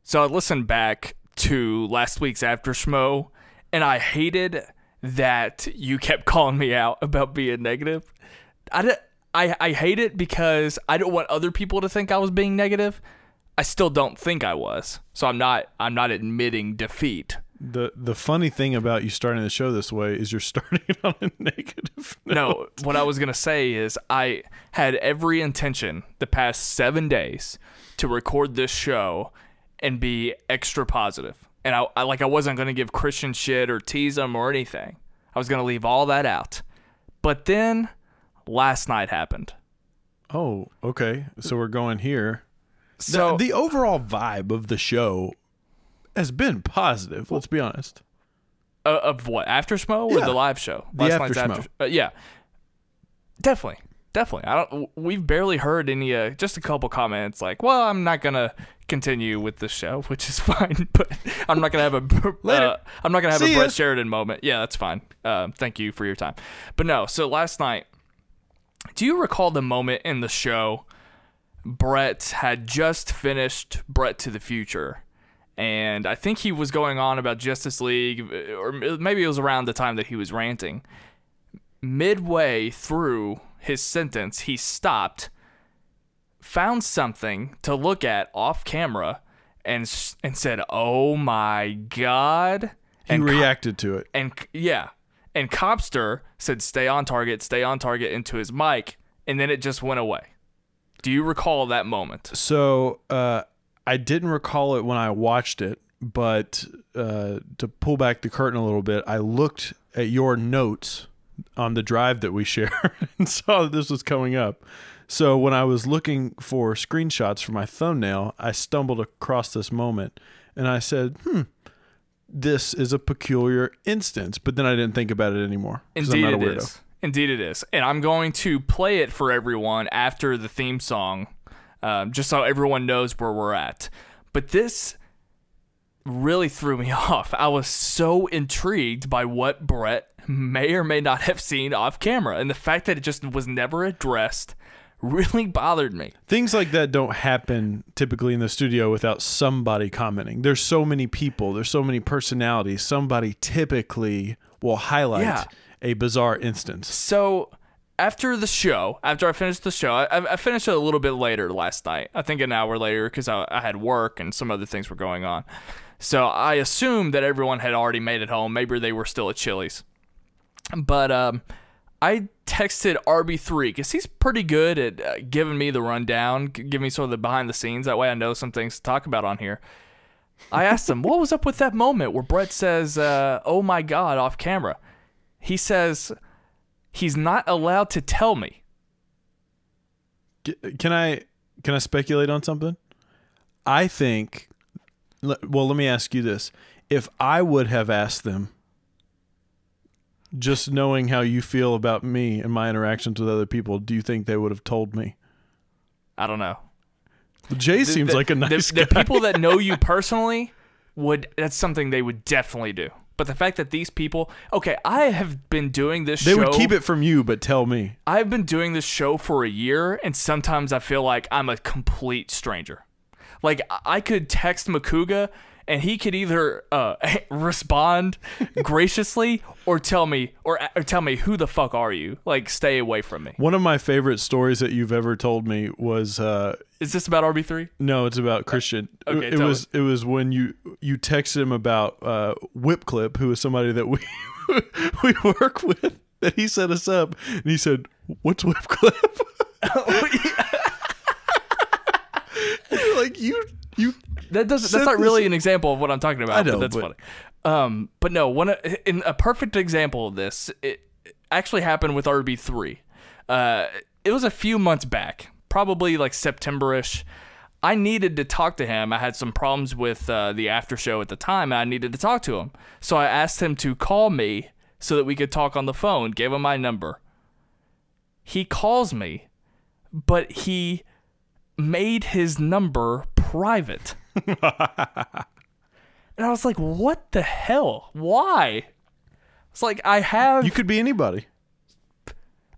So I listened back to last week's After Schmoe, and I hated that you kept calling me out about being negative. I hate it because I don't want other people to think I was being negative. I still don't think I was. So I'm not admitting defeat. The funny thing about you starting the show this way is you're starting it on a negative note. No, what I was going to say is I had every intention the past 7 days to record this show and be extra positive. And I wasn't going to give Kristian shit or tease him or anything. I was going to leave all that out. But then last night happened. Oh, okay. So we're going here. So the overall vibe of the show has been positive. Let's be honest. Of what? After Schmoe or the live show? The After Schmoe. Yeah, definitely. We've barely heard any. Just a couple comments like, "Well, I'm not gonna continue with this show," which is fine. But I'm not gonna have a. I'm not gonna have a Brett Sheridan moment. Yeah, that's fine. Thank you for your time. But no. So last night, do you recall the moment in the show? Brett had just finished Brett to the Future. And I think he was going on about Justice League, or maybe it was around the time that he was ranting. Midway through his sentence, he stopped, found something to look at off camera, and said, "Oh my God." He reacted to it. And Copster said, stay on target into his mic, and then it just went away. Do you recall that moment? So, I didn't recall it when I watched it, but to pull back the curtain a little bit, I looked at your notes on the drive that we share and saw that this was coming up. So when I was looking for screenshots for my thumbnail, I stumbled across this moment, and I said, this is a peculiar instance. But then I didn't think about it anymore. Indeed it is. Indeed it is. And I'm going to play it for everyone after the theme song, just so everyone knows where we're at. But this really threw me off. I was so intrigued by what Brett may or may not have seen off camera, and the fact that it just was never addressed really bothered me. Things like that don't happen typically in the studio without somebody commenting. There's so many people, there's so many personalities. Somebody typically will highlight a bizarre instance. So after the show, after I finished the show, I finished it a little bit later last night. I think an hour later because I had work and some other things were going on. So I assumed that everyone had already made it home. Maybe they were still at Chili's. But I texted RB3 because he's pretty good at giving me the rundown, giving me sort of the behind the scenes. That way I know some things to talk about on here. I asked him, what was up with that moment where Brett says, "Oh my God," off camera? He says he's not allowed to tell me. Can I speculate on something? I think, well, let me ask you this. If I would have asked them, just knowing how you feel about me and my interactions with other people, do you think they would have told me? I don't know. Jay seems like a nice guy. The people that know you personally that's something they would definitely do. But the fact that these people, okay, I have been doing this show. They would keep it from you, but tell me. I've been doing this show for a year, and sometimes I feel like I'm a complete stranger. Like, I could text Makuga, and he could either respond graciously or tell me who the fuck are you? Like, stay away from me. One of my favorite stories that you've ever told me was is this about RB3? No, it's about Kristian. Okay, it was when you texted him about Whipclip, who is somebody that we we work with, that he set us up, and he said, "What's Whipclip?" Like you that's not really an example of what I'm talking about. I know, but that's funny. But no, in a perfect example of this, it actually happened with RB3. It was a few months back, probably like September-ish. I needed to talk to him. I had some problems with the after show at the time, and I needed to talk to him. So I asked him to call me so that we could talk on the phone, gave him my number. He calls me, but he made his number private. And I was like, what the hell? Why? It's like, you could be anybody.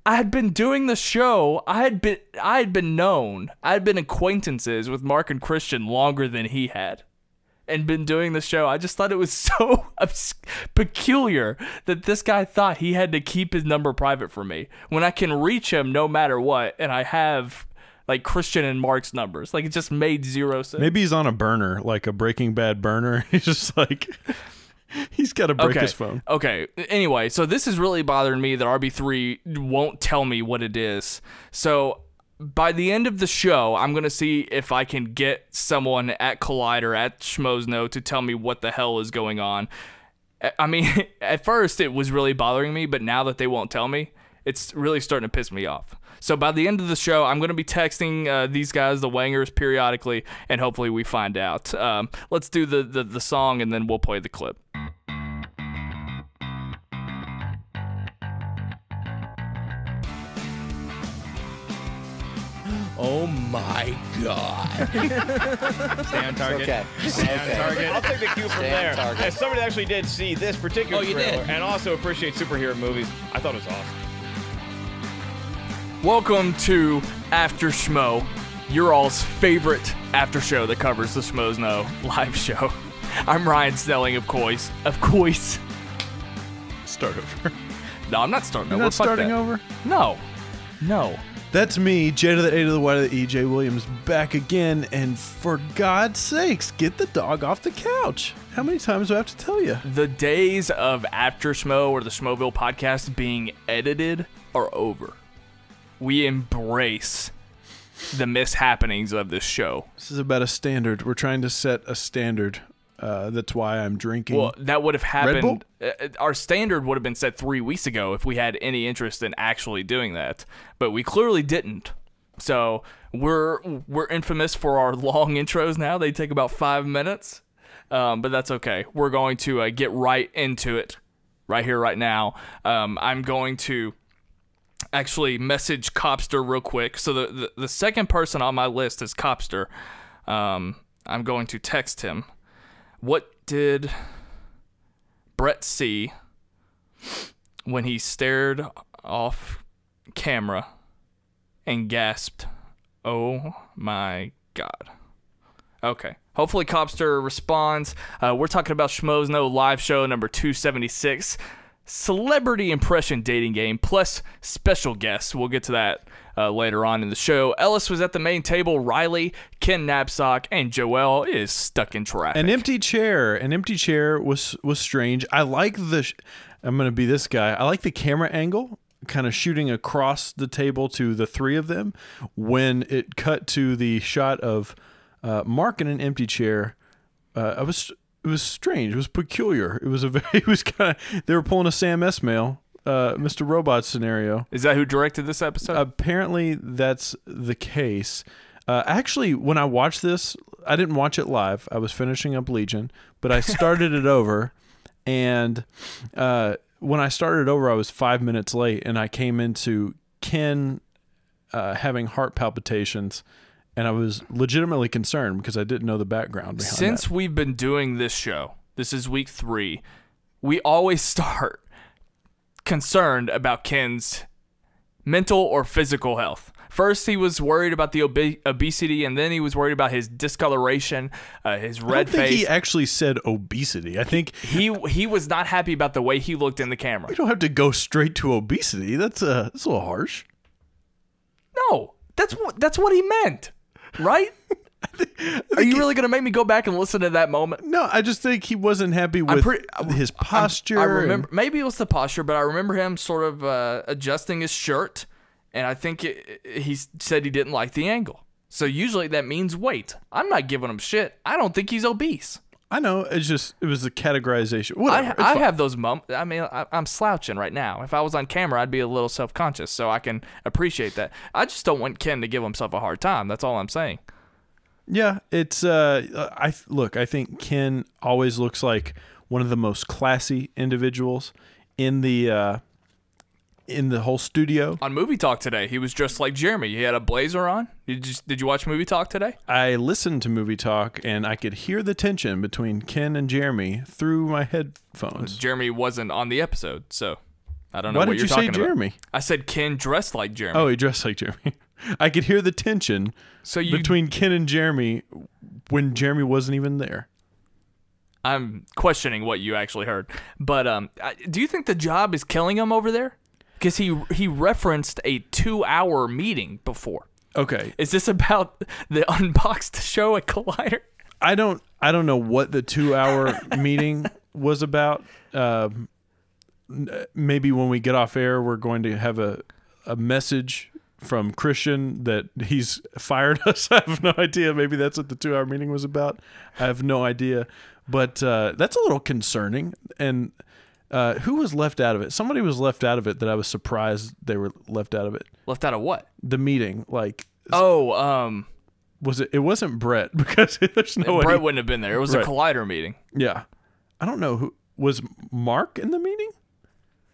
I had been doing the show. I had been known. I had been acquaintances with Mark and Kristian longer than he had. and been doing the show, I just thought it was so peculiar that this guy thought he had to keep his number private for me when I can reach him no matter what, and I have like Kristian and Mark's numbers. Like, it just made zero sense. Maybe he's on a burner, like a Breaking Bad burner. He's just like, he's got to break his phone. Okay. Anyway, so this is really bothering me that RB3 won't tell me what it is. So by the end of the show, I'm going to see if I can get someone at Collider, at Schmoes Know, to tell me what the hell is going on. I mean, at first it was really bothering me, but now that they won't tell me, it's really starting to piss me off. So by the end of the show, I'm going to be texting these guys, the Wangers, periodically, and hopefully we find out. Let's do the song, and then we'll play the clip. Oh my God. Stay on target. Okay. Stay on target. I'll take the cue from there. As somebody actually did see this particular trailer and also appreciate superhero movies, I thought it was awesome. Welcome to After Schmoe, your all's favorite after show that covers the Schmoes Know live show. I'm Ryan Snelling, of course. Start over. No, I'm not starting over. You're not starting over? No. That's me, J to the A to the Y to the E, Jaye Williams, back again. And for God's sakes, get the dog off the couch. How many times do I have to tell you? The days of After Schmoe or the Schmoeville podcast being edited are over. We embrace the mishappenings of this show. This is about a standard. We're trying to set a standard. That's why I'm drinking. Well, that would have Red Bull? happened. Our standard would have been set 3 weeks ago if we had any interest in actually doing that, but we clearly didn't. So we're infamous for our long intros now. They take about 5 minutes, but that's okay. We're going to get right into it right here, right now. I'm going to actually message Copster real quick. So the second person on my list is Copster. I'm going to text him. What did Brett see when he stared off camera and gasped, "Oh my God"? Okay. Hopefully Copster responds. We're talking about Schmoes Know live show number 276. Celebrity impression dating game plus special guests. We'll get to that later on in the show. Ellis was at the main table. Riley, Ken Knapsack, and Joel is stuck in traffic. An empty chair. An empty chair was strange. I like I'm going to be this guy. I like the camera angle, kind of shooting across the table to the three of them. When it cut to the shot of Mark in an empty chair, it was strange. It was peculiar. It was kind of, they were pulling a Sam Esmail, Mr. Robot scenario. Is that who directed this episode? Apparently that's the case. Actually, when I watched this, I didn't watch it live. I was finishing up Legion, but I started it over. And when I started it over, I was 5 minutes late, and I came into Ken having heart palpitations. And I was legitimately concerned because I didn't know the background behind Since that. we've been doing this show, this is week 3, we always start concerned about Ken's mental or physical health. First, he was worried about the obesity, and then he was worried about his discoloration, his red face. I don't think he actually said obesity. I think he was not happy about the way he looked in the camera. We don't have to go straight to obesity. That's a little harsh. No, that's what he meant. Right? Are you really going to make me go back and listen to that moment? No, I just think he wasn't happy with his posture. I remember, maybe it was the posture, but I remember him sort of adjusting his shirt, and I think he said he didn't like the angle. So usually that means weight. I'm not giving him shit. I don't think he's obese. I know. It was the categorization. Whatever. I have those moments. I mean, I'm slouching right now. If I was on camera, I'd be a little self-conscious, so I can appreciate that. I just don't want Ken to give himself a hard time. That's all I'm saying. Yeah, it's I think Ken always looks like one of the most classy individuals in the whole studio. On Movie Talk today, he was dressed like Jeremy. He had a blazer on. Did you watch Movie Talk today? I listened to Movie Talk, and I could hear the tension between Ken and Jeremy through my headphones. Jeremy wasn't on the episode, so I don't know Why what did you're you say talking about. Jeremy? I said Ken dressed like Jeremy. Oh, he dressed like Jeremy. I could hear the tension between Ken and Jeremy when Jeremy wasn't even there. I'm questioning what you actually heard. But do you think the job is killing him over there? Because he referenced a 2-hour meeting before. Okay. Is this about the unboxed show at Collider? I don't know what the 2-hour meeting was about. Maybe when we get off air, we're going to have a message from Kristian that he's fired us. I have no idea. Maybe that's what the 2-hour meeting was about. I have no idea. But that's a little concerning. And who was left out of it? Somebody was left out of it that I was surprised they were left out of it. Left out of what? The meeting. Like, was it wasn't Brett, because there's no way. Brett wouldn't have been there. It was a Collider meeting. Yeah. I don't know who was Mark in the meeting?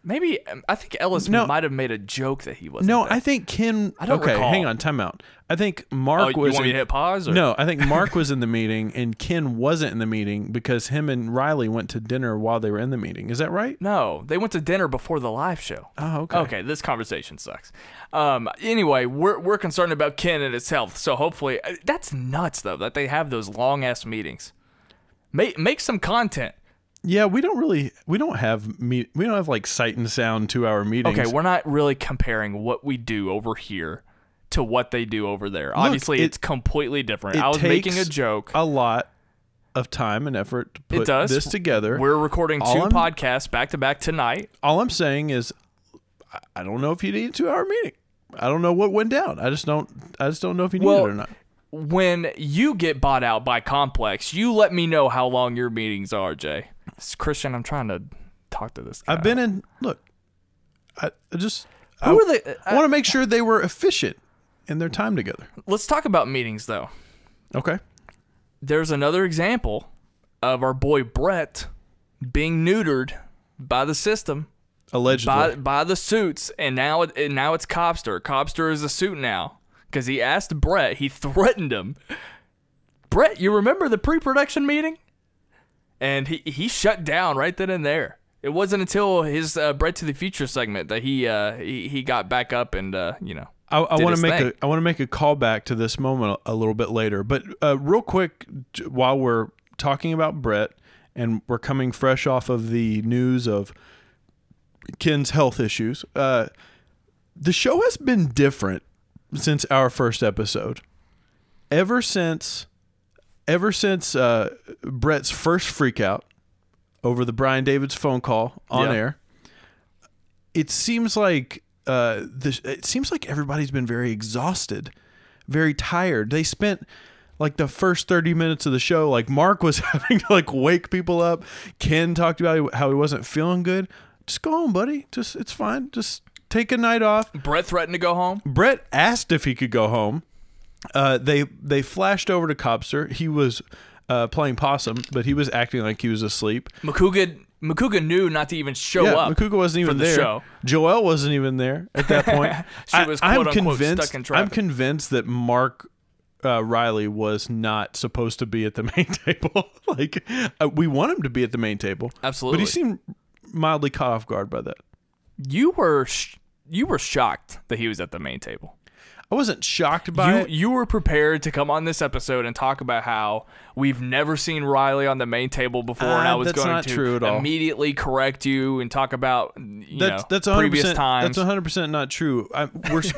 Maybe, I think Ellis might have made a joke that he wasn't there. I think Ken... I don't recall. Hang on, time out. I think Mark was... You want me to hit pause? Or? No, I think Mark was in the meeting and Ken wasn't in the meeting because him and Riley went to dinner while they were in the meeting. Is that right? No, they went to dinner before the live show. Oh, okay. Okay, this conversation sucks. Anyway, we're concerned about Ken and his health, so hopefully... That's nuts, though, that they have those long-ass meetings. Make some content. Yeah, we don't have like sight and sound 2-hour meetings. Okay, we're not really comparing what we do over here to what they do over there. Look, obviously, it's completely different. I was making a joke. A lot of time and effort to put this together. We're recording two podcasts back to back tonight. All I'm saying is, I don't know if you need a 2-hour meeting. I don't know what went down. I just don't know if you need it or not. When you get bought out by Complex, you let me know how long your meetings are, Jay. Kristian, I'm trying to talk to this guy. I've been in. Look, I want to make sure they were efficient in their time together. Let's talk about meetings, though. Okay. There's another example of our boy Brett being neutered by the system, allegedly by the suits, and now it's Cobster. Cobster is a suit now because he asked Brett. He threatened him. Brett, you remember the pre-production meeting? And he shut down right then and there. It wasn't until his Brett to the Future segment that he got back up and I want to make a callback to this moment a little bit later. But real quick, while we're talking about Brett and we're coming fresh off of the news of Ken's health issues, the show has been different since our first episode. Ever since Brett's first freak out over the Brian David's phone call on air, it seems like everybody's been very exhausted, very tired. They spent like the first 30 minutes of the show, like Mark was having to like wake people up. Ken talked about how he wasn't feeling good. Just go home, buddy. It's fine. Just take a night off. Brett threatened to go home. Brett asked if he could go home. They flashed over to Cobster. He was playing possum, but he was acting like he was asleep. Makuga knew not to even show up. Makuga wasn't even there. Show. Joelle wasn't even there at that point. She was quote unquote stuck in traffic. I'm convinced that Mark Riley was not supposed to be at the main table. Like we want him to be at the main table, absolutely. But he seemed mildly caught off guard by that. You were shocked that he was at the main table. I wasn't shocked by it. You were prepared to come on this episode and talk about how we've never seen Riley on the main table before, and I was going to immediately correct you and talk about that's previous times. That's 100% not true.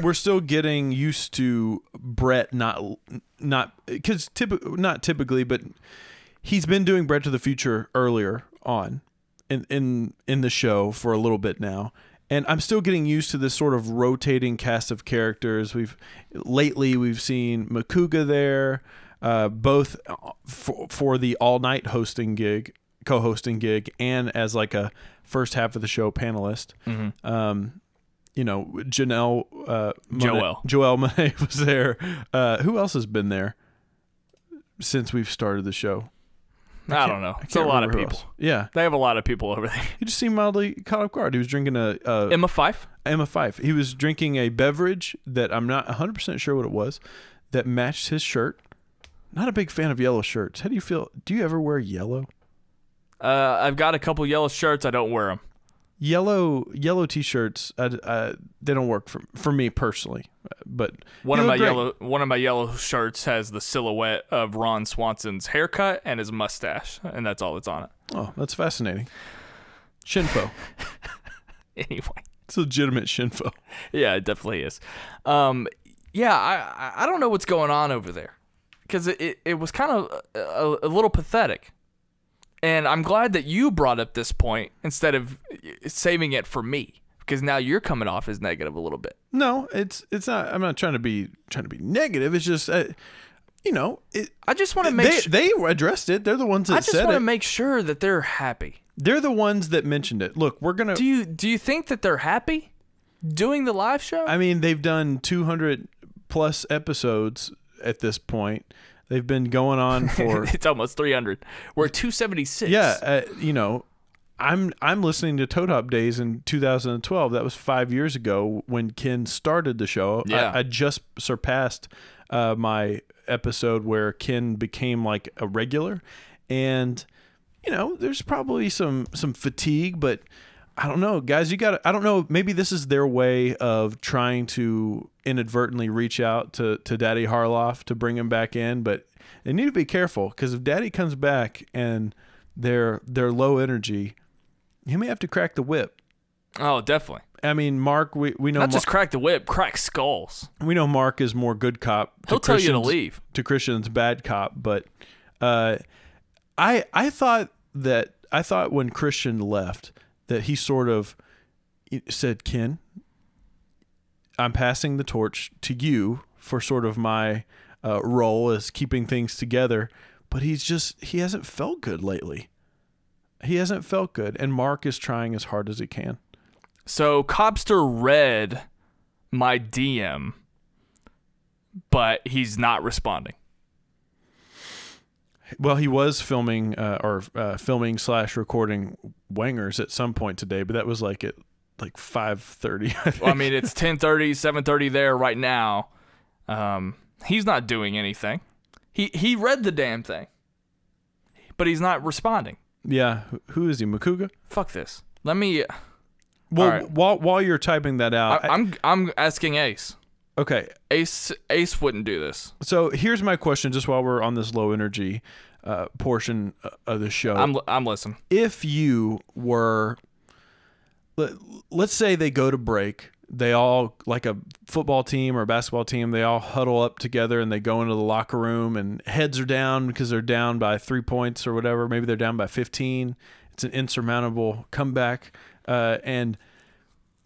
We're still getting used to Brett not because not typically, but he's been doing Brett to the Future earlier on in the show for a little bit now. And I'm still getting used to this sort of rotating cast of characters. Lately we've seen Makuga there, both for the all-night co-hosting gig, and as like a first half of the show panelist. Mm-hmm. Joelle Monet was there. Who else has been there since we've started the show? I don't know. It's a lot of people. Yeah. They have a lot of people over there. He just seemed mildly caught off guard. He was drinking Emma Fife? Emma Fife. He was drinking a beverage that I'm not 100% sure what it was that matched his shirt. Not a big fan of yellow shirts. How do you feel? Do you ever wear yellow? I've got a couple yellow shirts. I don't wear them. Yellow t-shirts, they don't work for me personally. But one of my yellow shirts has the silhouette of Ron Swanson's haircut and his mustache, and that's all that's on it. Oh, that's fascinating. Shinfo. Anyway, it's legitimate shinfo. Yeah, it definitely is. I don't know what's going on over there, because it was kind of a little pathetic. And I'm glad that you brought up this point instead of saving it for me, because now you're coming off as negative a little bit. No, it's not. I'm not trying to be negative. It's just I just want to make they addressed it. They're the ones that said it. I just want to make sure that they're happy. They're the ones that mentioned it. Look, we're gonna. Do you think that they're happy doing the live show? I mean, they've done 200 plus episodes at this point. They've been going on for it's almost 300. We're at 276. Yeah, I'm listening to Toad Hop Days in 2012. That was 5 years ago when Ken started the show. Yeah. I just surpassed my episode where Ken became like a regular, and there's probably some fatigue, but I don't know, guys. I don't know. Maybe this is their way of trying to inadvertently reach out to Daddy Harloff to bring him back in, but they need to be careful, because if Daddy comes back and they're low energy, he may have to crack the whip. Oh, definitely. I mean, Mark, we know not just crack the whip, crack skulls. We know Mark is more good cop. He'll tell you to leave. To Kristian's bad cop, but I thought when Kristian left, that he sort of said, Ken, I'm passing the torch to you for sort of my role as keeping things together. But he hasn't felt good lately. He hasn't felt good. And Mark is trying as hard as he can. So Cobster read my DM, but he's not responding. Well, he was filming filming/recording Wangers at some point today, but that was like at 5:30. Well, I mean, it's 10:30, 7:30 there right now. He's not doing anything. He read the damn thing, but he's not responding. Yeah, who is he, Makuga? Fuck this. Let me. Well, right. while you're typing that out, I'm asking Ace. Okay. Ace wouldn't do this. So here's my question, just while we're on this low energy portion of the show. I'm listening. If you were, let's say they go to break, they all, like a football team or a basketball team, they all huddle up together and they go into the locker room and heads are down because they're down by 3 points or whatever. Maybe they're down by 15. It's an insurmountable comeback. And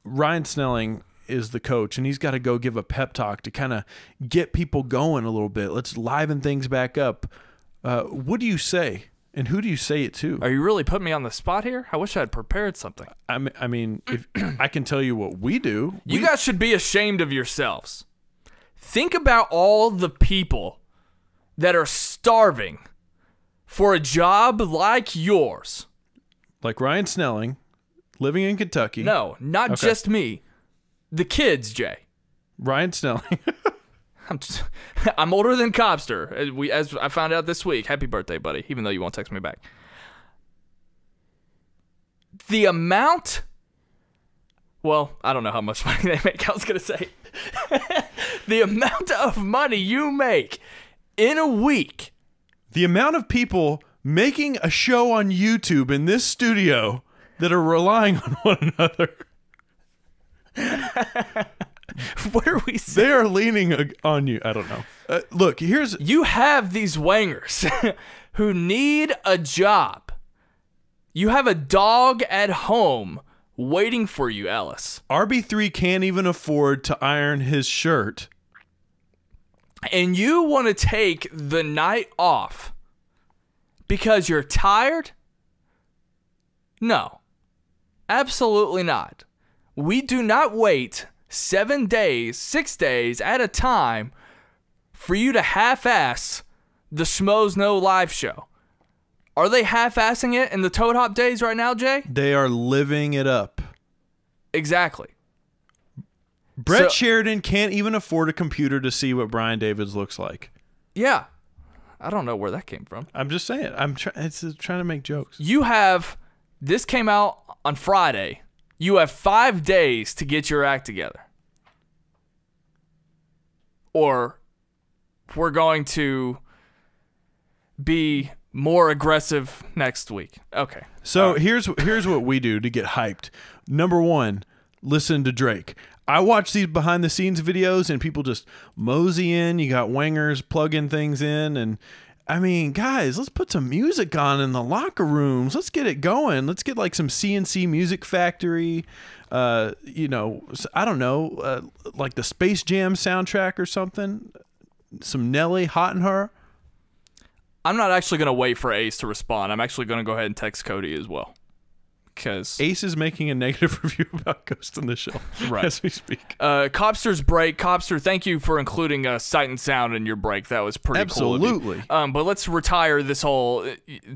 Ryan Snelling is the coach, and he's got to go give a pep talk to kind of get people going a little bit. Let's liven things back up. What do you say, and who do you say it to? Are you really putting me on the spot here? I wish I had prepared something. I mean, if I can tell you what we do. You guys should be ashamed of yourselves. Think about all the people that are starving for a job like yours. Like Ryan Snelling, living in Kentucky. No, not just me. The kids, Jay. Ryan Snelling. I'm older than Cobster, as I found out this week. Happy birthday, buddy, even though you won't text me back. The amount... Well, I don't know how much money they make. I was going to say. The amount of money you make in a week. The amount of people making a show on YouTube in this studio that are relying on one another. What are we saying? They are leaning on you. I don't know. Look, you have these wangers who need a job. You have a dog at home waiting for you, Ellis. RB3 can't even afford to iron his shirt. And you want to take the night off because you're tired? No, absolutely not. We do not wait 7 days, 6 days at a time for you to half-ass the Schmoes Know live show. Are they half-assing it in the Toad Hop days right now, Jay? They are living it up. Exactly. Brett Sheridan can't even afford a computer to see what Brian Davids looks like. Yeah. I don't know where that came from. I'm just saying. It's trying to make jokes. This came out on Friday. You have 5 days to get your act together. Or we're going to be more aggressive next week. Okay. So here's what we do to get hyped. Number one, listen to Drake. I watch these behind the scenes videos and people just mosey in. You got wangers plugging things in, and I mean, guys, let's put some music on in the locker rooms. Let's get it going. Let's get like some CNC Music Factory. You know, I don't know, like the Space Jam soundtrack or something. Some Nelly, Hot in Her. I'm not actually going to wait for Ace to respond. I'm actually going to go ahead and text Cody as well. Because Ace is making a negative review about Ghost in the Shell as we speak. Copster's break. Copster, thank you for including Sight and Sound in your break. That was pretty cool. Absolutely. But let's retire this whole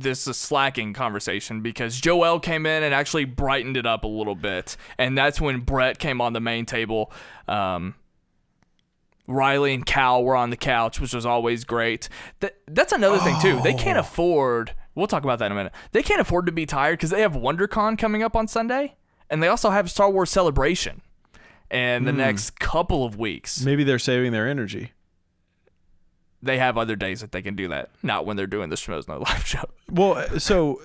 slacking conversation, because Joel came in and actually brightened it up a little bit. And that's when Brett came on the main table. Riley and Cal were on the couch, which was always great. That's another thing, too. They can't afford... We'll talk about that in a minute. They can't afford to be tired because they have WonderCon coming up on Sunday, and they also have Star Wars Celebration in the next couple of weeks. Maybe they're saving their energy. They have other days that they can do that, not when they're doing the Schmoes Know live show. Well, so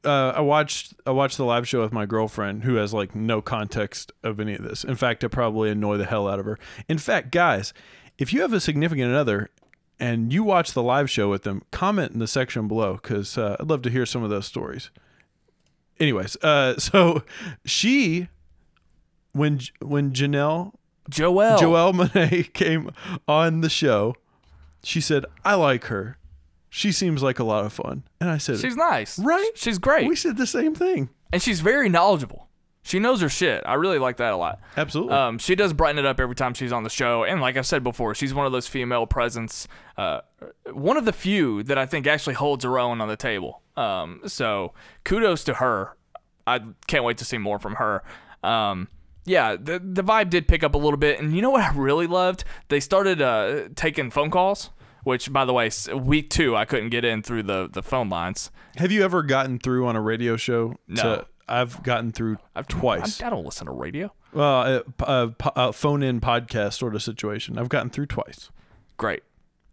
I watched the live show with my girlfriend, who has like no context of any of this. In fact, it probably annoy the hell out of her. In fact, guys, if you have a significant other and you watch the live show with them, comment in the section below, because I'd love to hear some of those stories. Anyways, so she, when Joelle Monáe came on the show, she said, "I like her. She seems like a lot of fun." And I said, "She's nice, right? She's great." We said the same thing. And she's very knowledgeable. She knows her shit. I really like that a lot. Absolutely. She does brighten it up every time she's on the show. And like I said before, she's one of those female presence, one of the few that I think actually holds her own on the table. So kudos to her. I can't wait to see more from her. Yeah, the vibe did pick up a little bit. And you know what I really loved? They started taking phone calls, which, by the way, week 2, I couldn't get in through the phone lines. Have you ever gotten through on a radio show? No. I've gotten through twice. I don't listen to radio. Well, a phone-in podcast sort of situation. I've gotten through twice. Great.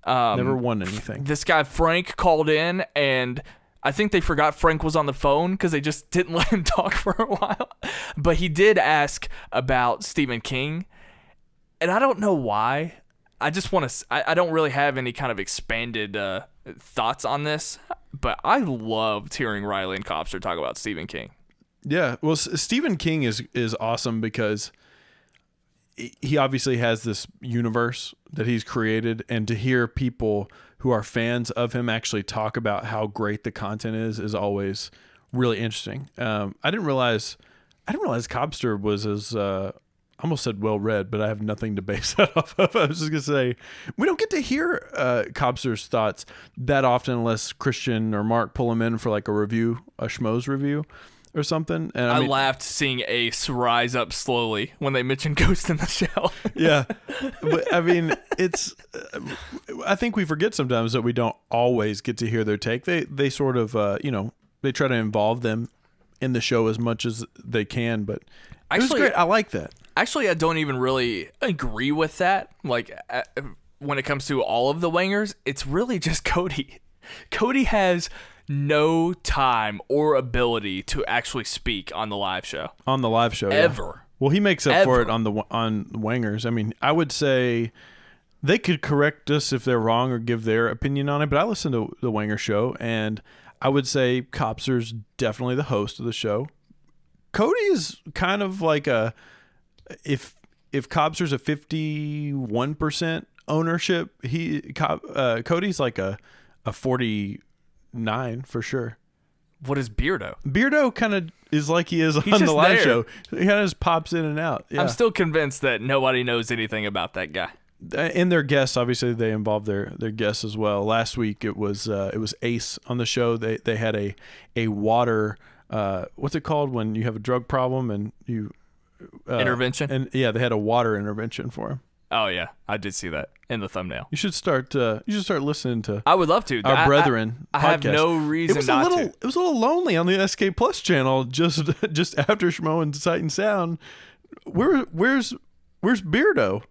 Never won anything. This guy Frank called in, and I think they forgot Frank was on the phone because they just didn't let him talk for a while. But he did ask about Stephen King, and I don't know why. I just want to. I don't really have any kind of expanded thoughts on this, but I loved hearing Riley and Copster talk about Stephen King. Yeah, well, Stephen King is awesome because he obviously has this universe that he's created, and to hear people who are fans of him actually talk about how great the content is always really interesting. I didn't realize Copster was as I almost said well read, but I have nothing to base that off of. I was just gonna say we don't get to hear Copster's thoughts that often unless Kristian or Mark pull him in for like a Schmoes review or something. And I laughed seeing Ace rise up slowly when they mentioned Ghost in the Shell. Yeah, but I mean, it's. I think we forget sometimes that we don't always get to hear their take. They sort of they try to involve them in the show as much as they can. But it was great. I like that. Actually, I don't even really agree with that. Like when it comes to all of the wangers, it's really just Cody. Cody has no time or ability to actually speak on the live show. On the live show, ever. Yeah. Well, he makes up for it on wangers. I mean, I would say they could correct us if they're wrong or give their opinion on it. But I listen to the Wanger show, and I would say Copster's definitely the host of the show. Cody is kind of like if Copster's a 51% ownership, Cody's like a 49 for sure. What is Beardo? Beardo kind of is like he is on the live show. He kind of just pops in and out. Yeah. I'm still convinced that nobody knows anything about that guy. And their guests, obviously, they involve their guests as well. Last week it was Ace on the show. They had a water what's it called when you have a drug problem and you intervention. And yeah, they had a water intervention for him. Oh yeah, I did see that in the thumbnail. You should start listening to I would love to. our brethren. I have podcast. no reason not to. It was a little lonely on the SK Plus channel. Just after Schmoe and Sight and Sound. Where's Beardo?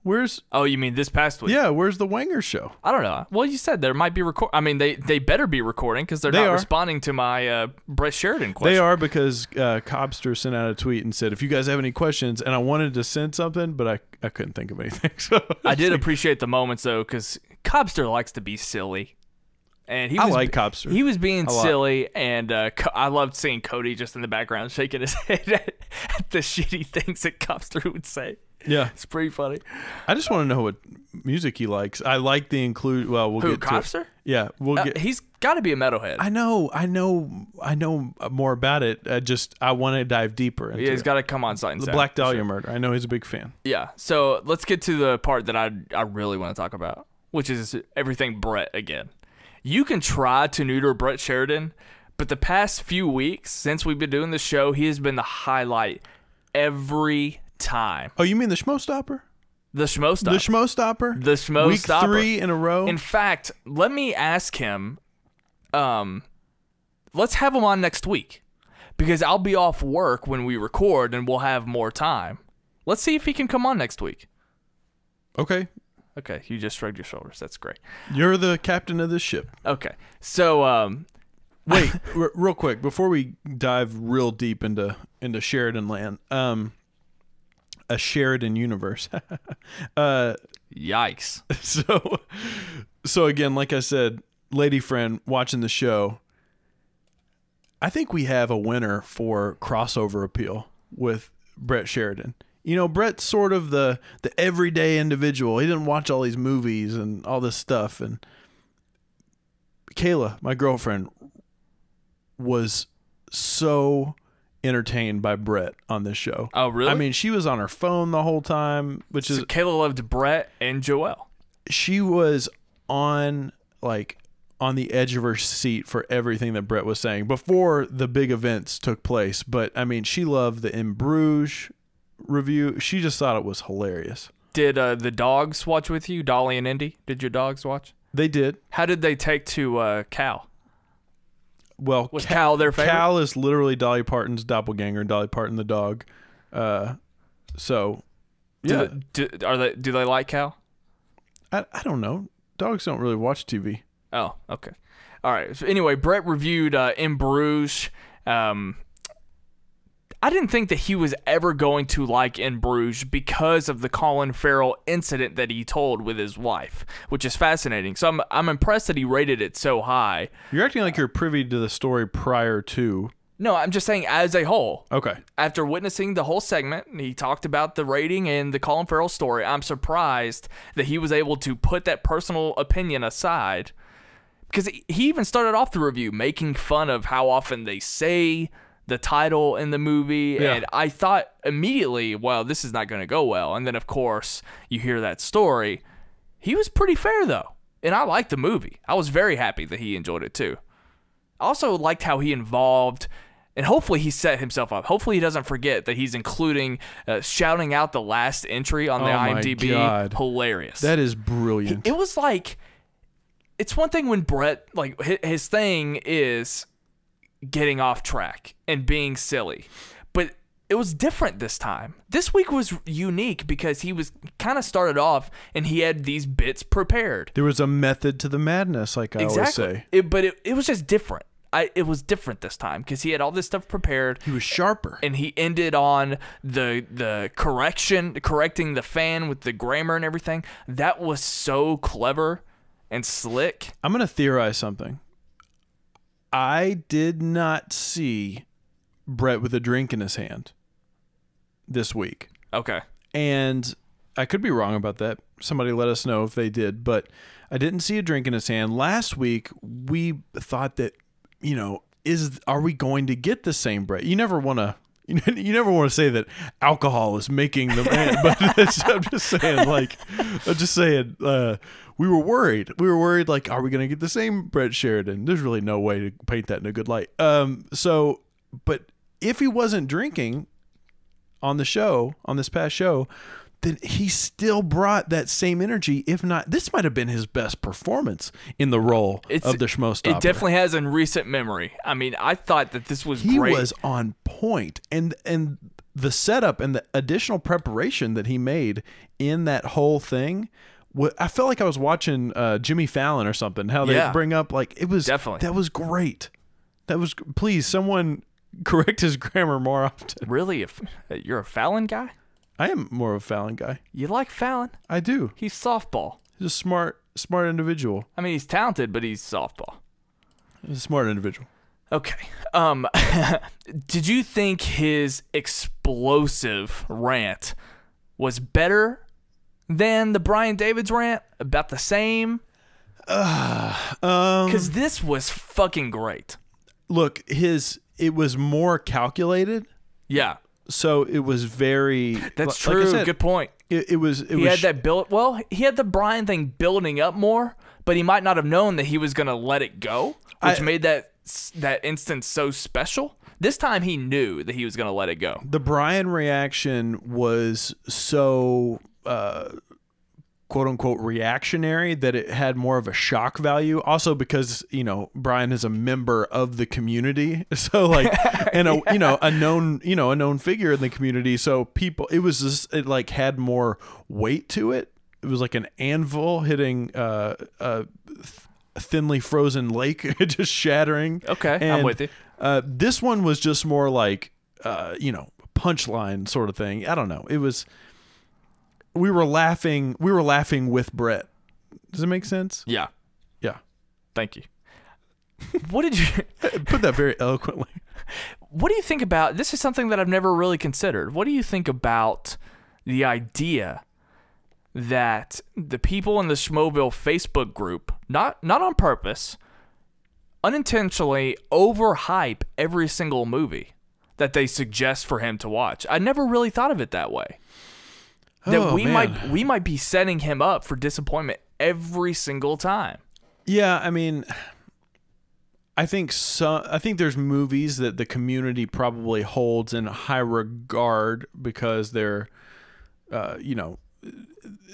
Where's Oh, you mean this past week? Yeah, where's the Wanger show? I don't know. Well, you said there might be I mean, they better be recording because they're not responding to my Brett Sheridan question. They are because Cobster sent out a tweet and said, if you guys have any questions, and I wanted to send something, but I couldn't think of anything. So I did appreciate the moments though, because Cobster likes to be silly. And I like Cobster. He was being silly, and I loved seeing Cody just in the background shaking his head at the shitty things that Cobster would say. Yeah, it's pretty funny. I just want to know what music he likes. I like the include. Well, we'll get Cobster? to it. Yeah, we'll get. He's got to be a metalhead. I know more about it. I want to dive deeper. Into he's got to come on Sight and the Sound. Black Dahlia murder. I know he's a big fan. Yeah. So let's get to the part that I really want to talk about, which is everything Brett again. You can try to neuter Brett Sheridan, but the past few weeks since we've been doing the show, he has been the highlight every time. Oh, you mean the Schmoe Stopper? The Schmoe Stopper. The Schmoe Stopper? The Schmoe Stopper. Week 3 in a row? In fact, let me ask him, let's have him on next week, because I'll be off work when we record and we'll have more time. Let's see if he can come on next week. Okay. Okay, you just shrugged your shoulders. That's great. You're the captain of this ship. Okay. So, wait, real quick, before we dive real deep into Sheridan land, a Sheridan universe. Yikes. So again, like I said, lady friend watching the show, I think we have a winner for crossover appeal with Brett Sheridan. You know, Brett's sort of the everyday individual. He didn't watch all these movies and all this stuff. And Kayla, my girlfriend, was so entertained by Brett on this show. Oh, really? I mean, she was on her phone the whole time, which is Kayla loved Brett and Joelle. She was on the edge of her seat for everything that Brett was saying before the big events took place. But I mean, she loved the In Bruges review. She just thought it was hilarious. Did the dogs watch with you, Dolly and Indy? Did your dogs watch? They did. How did they take to Cal? Well, was Cal their favorite? Cal is literally Dolly Parton's doppelganger, Dolly Parton the dog. So, yeah. Do they like Cal? I don't know. Dogs don't really watch TV. Oh, okay. All right. So anyway, Brett reviewed In Bruges. I didn't think that he was ever going to like In Bruges because of the Colin Farrell incident that he told with his wife, which is fascinating. So I'm impressed that he rated it so high. You're acting like you're privy to the story prior to. No, I'm just saying as a whole. Okay. After witnessing the whole segment, he talked about the rating and the Colin Farrell story. I'm surprised that he was able to put that personal opinion aside, because he even started off the review making fun of how often they say the title in the movie. Yeah. And I thought immediately, well, this is not going to go well. And then, of course, you hear that story. He was pretty fair, though. And I liked the movie. I was very happy that he enjoyed it, too. I also liked how he involved, and hopefully he set himself up. Hopefully he doesn't forget that he's including shouting out the last entry on the IMDb. God. Hilarious. That is brilliant. It was like, it's one thing when Brett, like, his thing is getting off track and being silly, but it was different this time. This week was unique because he was kind of started off and he had these bits prepared. There was a method to the madness, like I always say. But it was just different. It was different this time because he had all this stuff prepared. He was sharper. And he ended on the correcting the fan with the grammar and everything. That was so clever and slick. I'm going to theorize something. I did not see Brett with a drink in his hand this week. Okay. And I could be wrong about that. Somebody let us know if they did, but I didn't see a drink in his hand. Last week, we thought that, you know, are we going to get the same Brett? You never want to say that alcohol is making the man, but I'm just saying, we were worried. We were worried, like, are we going to get the same Brett Sheridan? There's really no way to paint that in a good light. But if he wasn't drinking on the show, on this past show, then he still brought that same energy. If not, this might have been his best performance in the role of the Schmoes Stopper. It definitely has in recent memory. I mean, I thought that this was great. He was on point, and the setup and the additional preparation that he made in that whole thing. I felt like I was watching Jimmy Fallon or something. How they bring up it was definitely that was great. That was please someone correct his grammar more often. Really, if you're a Fallon guy. I am more of a Fallon guy. You like Fallon? I do. He's softball. He's a smart individual. I mean, he's talented, but he's softball. He's a smart individual. Okay. Did you think his explosive rant was better than the Brian David's rant? About the same? Because this was fucking great. Look, it was more calculated. Yeah. So it was very. That's like true. I said, Good point. He had that build. Well, he had the Brian thing building up more, but he might not have known that he was going to let it go, which made that instance so special. This time he knew that he was going to let it go. The Brian reaction was so quote unquote reactionary that it had more of a shock value. Also because, Brian is a member of the community. So and a known figure in the community. So it had more weight to it. It was like an anvil hitting a thinly frozen lake, just shattering. Okay, and, I'm with you. This one was just more like, punchline sort of thing. I don't know. It was. We were laughing with Brett. Does it make sense? Yeah. Yeah. Thank you. What did you put that very eloquently? What do you think about this? Is something that I've never really considered. What do you think about the idea that the people in the Schmoeville Facebook group, not on purpose, unintentionally overhype every single movie that they suggest for him to watch? I never really thought of it that way. That we might be setting him up for disappointment every single time. Yeah, I mean, I think there's movies that the community probably holds in high regard because they're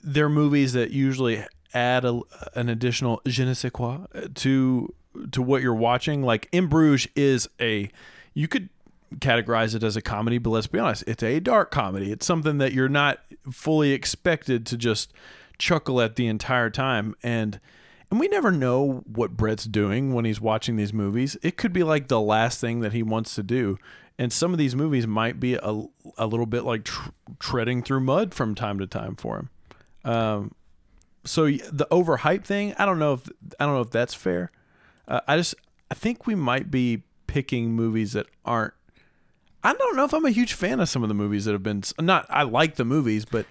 movies that usually add an additional je ne sais quoi to what you're watching. Like In Bruges is you could categorize it as a comedy, but let's be honest, it's a dark comedy. It's something that you're not fully expected to just chuckle at the entire time, and we never know what Brett's doing when he's watching these movies. It could be like the last thing that he wants to do, and some of these movies might be a little bit like treading through mud from time to time for him. So the overhype thing, I don't know if that's fair. I think we might be picking movies that aren't. I don't know if I'm a huge fan of some of the movies that have been not. I like the movies, but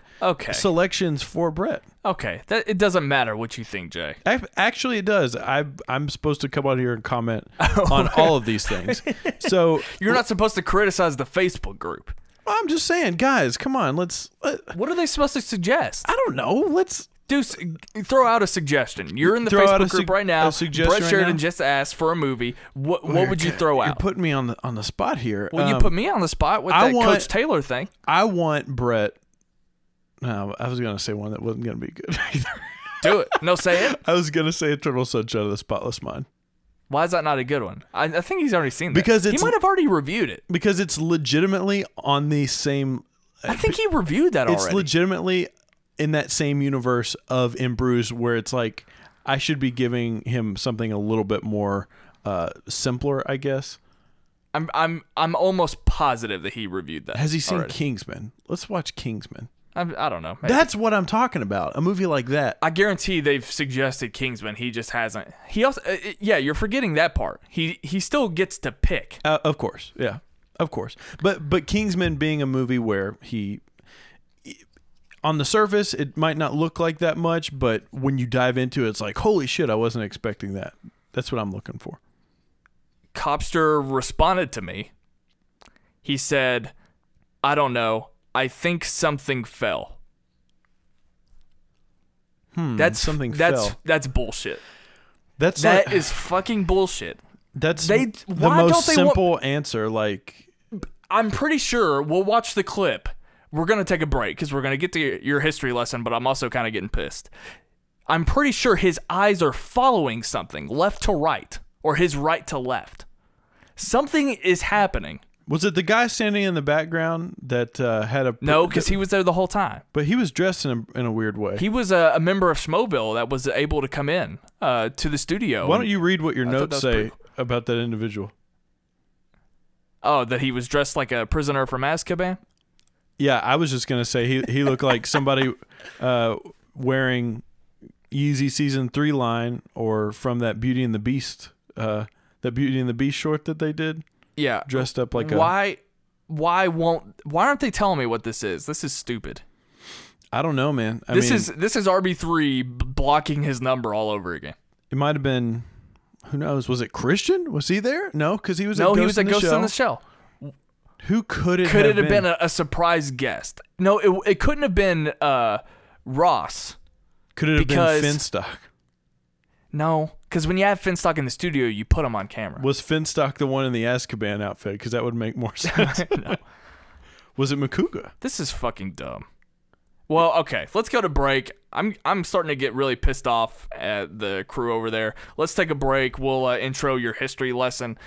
selections for Brett. Okay, it doesn't matter what you think, Jay. Actually, it does. I'm supposed to come out here and comment on all of these things. So you're not supposed to criticize the Facebook group. I'm just saying, guys, come on. Let's. What are they supposed to suggest? I don't know. Let's. Throw out a suggestion. You're in the Facebook group right now. Brett Sheridan just asked for a movie. What would you throw out? You're putting me on the spot here. Well, you put me on the spot with that Coach Taylor thing. I want Brett. No, I was going to say one that wasn't going to be good either. Do it. No, say it. I was going to say Eternal Sunshine of the Spotless Mind. Why is that not a good one? I think he's already seen that. Because he might have already reviewed it. Because it's legitimately on the same. I think he reviewed that already. It's legitimately in that same universe of In Bruges, where it's like I should be giving him something a little bit more simpler, I guess. I'm almost positive that he reviewed that. Has he seen already. Kingsman? Let's watch Kingsman. I don't know. Maybe. That's what I'm talking about. A movie like that. I guarantee they've suggested Kingsman. He just hasn't. He also, you're forgetting that part. He still gets to pick. Of course, yeah, of course. But Kingsman being a movie where he, on the surface, it might not look like that much, but when you dive into it, it's like, holy shit, I wasn't expecting that. That's what I'm looking for. Copster responded to me. He said, I don't know. I think something fell. That's bullshit. That is fucking bullshit. That's the most simple answer. Like, I'm pretty sure we'll watch the clip we're going to take a break because we're going to get to your history lesson, but I'm also kind of getting pissed. I'm pretty sure his eyes are following something left to right or his right to left. Something is happening. Was it the guy standing in the background that had a... No, because he was there the whole time. But he was dressed in a weird way. He was a member of Schmoeville that was able to come in to the studio. Why don't you read what your notes say about that individual? Oh, that he was dressed like a prisoner from Azkaban? Yeah, I was just going to say he looked like somebody wearing Yeezy Season 3 line or from that Beauty and the Beast, that Beauty and the Beast short that they did. Yeah, dressed up like why aren't they telling me what this is? This is stupid. I don't know, man. This is RB3 blocking his number all over again. It might have been, who knows? Was it Kristian? Was he there? No, because he was a ghost in the show. Who could it have been a surprise guest? No, it couldn't have been Ross. Could it have been Finstock? No, because when you have Finstock in the studio, you put him on camera. Was Finstock the one in the Azkaban outfit? Because that would make more sense. No. Was it Makuga? This is fucking dumb. Well, okay, let's go to break. I'm starting to get really pissed off at the crew over there. Let's take a break. We'll intro your history lesson.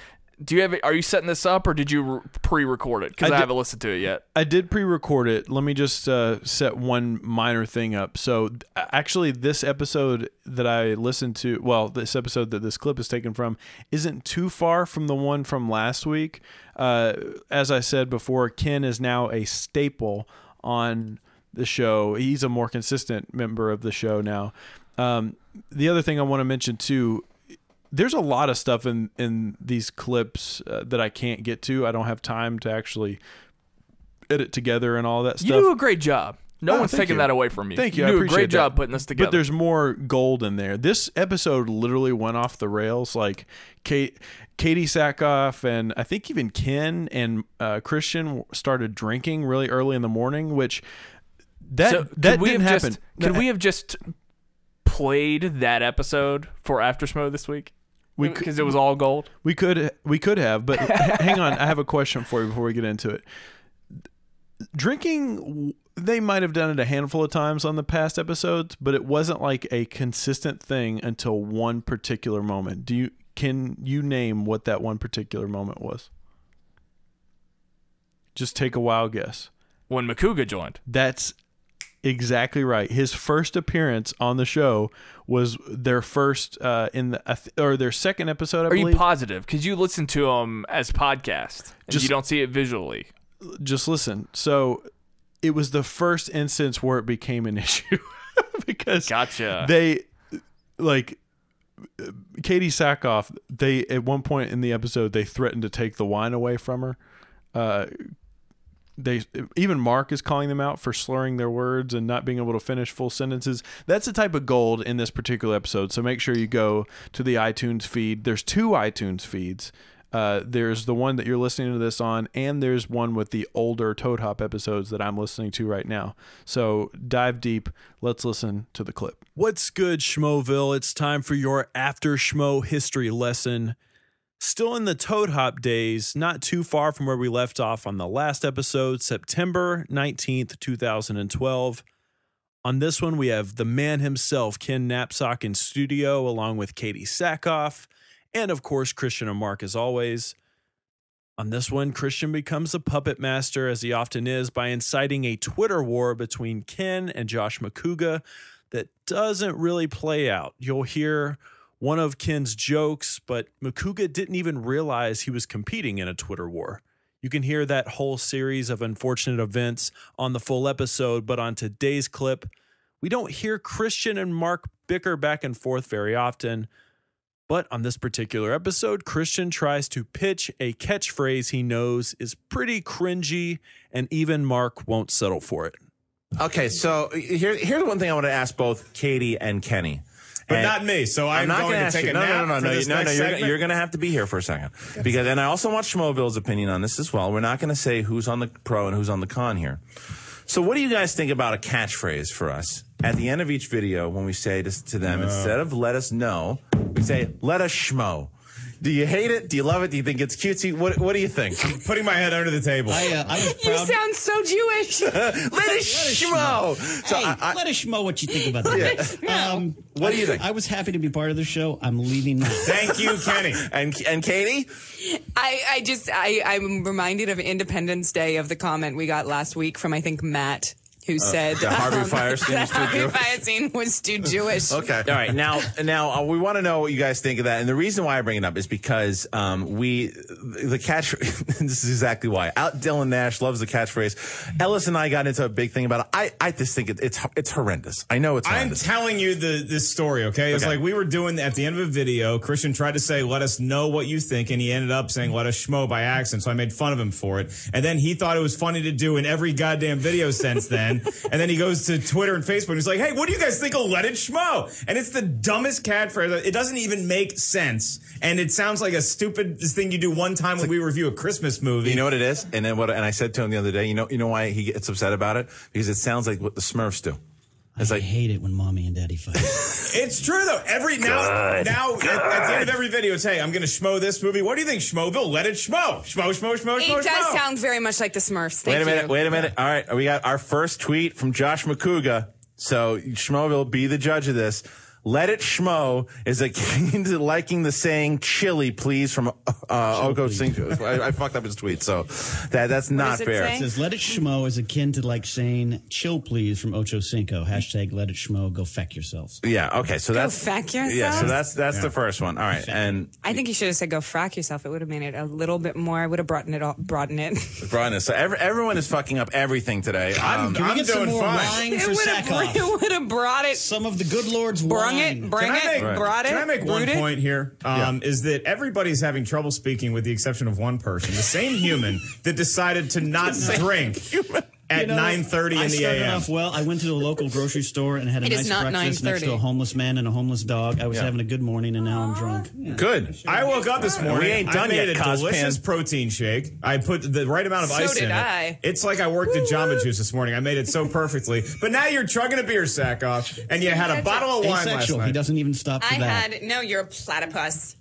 Are you setting this up or did you pre-record it? Because I haven't listened to it yet. I did pre-record it. Let me just set one minor thing up. So actually this episode that I listened to, well, this episode that this clip is taken from isn't too far from the one from last week. As I said before, Ken is now a staple on the show. He's a more consistent member of the show now. The other thing I want to mention too, there's a lot of stuff in these clips that I can't get to. I don't have time to actually edit together and all that stuff. You do a great job. No one's taking that away from you. Thank you. You I do a appreciate great job that. putting this together. But there's more gold in there. This episode literally went off the rails. Like Katie Sackhoff and I think even Ken and Kristian started drinking really early in the morning, which that didn't happen. Could we have just played that episode for After Schmoe this week? Because it was all gold. We could have, but hang on. I have a question for you before we get into it. Drinking, they might have done it a handful of times on the past episodes, but it wasn't like a consistent thing until one particular moment. Can you name what that one particular moment was? Just take a wild guess. When Makuga joined. That's exactly right. His first appearance on the show was their first their second episode, I believe. Are you positive? Because you listen to them as podcast and you don't see it visually. Just listen. So it was the first instance where it became an issue because they Katie Sackhoff, at one point in the episode they threatened to take the wine away from her. Even Mark is calling them out for slurring their words and not being able to finish full sentences. That's the type of gold in this particular episode. So make sure you go to the iTunes feed. There's 2 iTunes feeds. There's the one that you're listening to this on, and there's one with the older Toad Hop episodes that I'm listening to right now. So dive deep. Let's listen to the clip. What's good, Schmoeville? It's time for your After Schmoe history lesson. Still in the Toad Hop days, not too far from where we left off on the last episode, September 19th, 2012. On this one, we have the man himself, Ken Knapsack, in studio, along with Katie Sackhoff, and of course, Kristian and Mark as always. On this one, Kristian becomes a puppet master, as he often is, by inciting a Twitter war between Ken and Josh Makuga that doesn't really play out. You'll hear one of Ken's jokes, but Makuga didn't even realize he was competing in a Twitter war. You can hear that whole series of unfortunate events on the full episode, but on today's clip, we don't hear Kristian and Mark bicker back and forth very often. But on this particular episode, Kristian tries to pitch a catchphrase he knows is pretty cringy, and even Mark won't settle for it. Okay, so here's one thing I want to ask both Katie and Kenny. But not me, so I'm not going to take a nap. No, you're going to have to be here for a second. Because, and I also want Schmoeville's opinion on this as well. We're not going to say who's on the pro and who's on the con here. So what do you guys think about a catchphrase for us? At the end of each video, when we say to them, instead of let us know, we say, let us schmo. Do you hate it? Do you love it? Do you think it's cutesy? What do you think? I'm putting my head under the table. I was proud. You sound so Jewish. Let it schmo. So Hey, let us know what you think about that. What do you think? I was happy to be part of the show. I'm leaving now. Thank you, Kenny. And Katie? I'm reminded of Independence Day of the comment we got last week from, I think, Matt, who said the Harvey Firestein was too Harvey Jewish. Firestein was too Jewish. Okay. All right. Now we want to know what you guys think of that. And the reason why I bring it up is because the catch. This is exactly why. Dylan Nash loves the catchphrase. Ellis and I got into a big thing about it. I just think it's horrendous. I know it's horrendous. I'm telling you this story, okay? It's like we were doing at the end of a video. Kristian tried to say, let us know what you think. And he ended up saying, let us schmo by accident. So I made fun of him for it. And then he thought it was funny to do in every goddamn video since then. And then he goes to Twitter and Facebook and he's like, hey, what do you guys think of Let It Schmo? And it's the dumbest catchphrase. It doesn't even make sense. And it sounds like a stupid thing you do one time when we review a Christmas movie. You know what it is? And then and I said to him the other day, you know why he gets upset about it? Because it sounds like what the Smurfs do. It's I hate it when mommy and daddy fight. It's true though. Now at the end of every video, it's, hey, I'm going to schmo this movie. What do you think, Schmoville? Let it schmo. Schmo. It does sound very much like the Smurfs. Wait a minute. All right, we got our first tweet from Josh McCouga. So Schmoville, be the judge of this. Let it schmo is akin to liking the saying "chili, please" from Ogo Cinco. I fucked up his tweet, so that's not fair. It says "Let it schmo" is akin to like saying "chill, please" from Ocho Cinco. Hashtag Let it schmo. Go feck yourselves. Yeah. Okay. So that's feck yourself. Yeah. So that's the first one. All right. And I think you should have said "go frack yourself." It would have made it a little bit more. I would have broadened it. So everyone is fucking up everything today. Can we get some more wine for Sackhoff? It would have brought it. Some of the good Lord's wine. Bring it. Brought it. Can I make one rooted? point here? Is that everybody's having trouble speaking with the exception of one person, the same human that decided to not drink at 9:30 in the I started a.m. off well. I went to the local grocery store and had a nice breakfast next to a homeless man and a homeless dog. I was having a good morning, and now I'm drunk. Yeah. Good. I woke up this morning. We ain't done I made yet, a Cospan. delicious protein shake. I put the right amount of ice in it. It's like I worked at Jamba Juice this morning. I made it so perfectly. But now you're chugging a beer sack off, and you had a bottle of wine last night. He doesn't even stop for that. You're a platypus.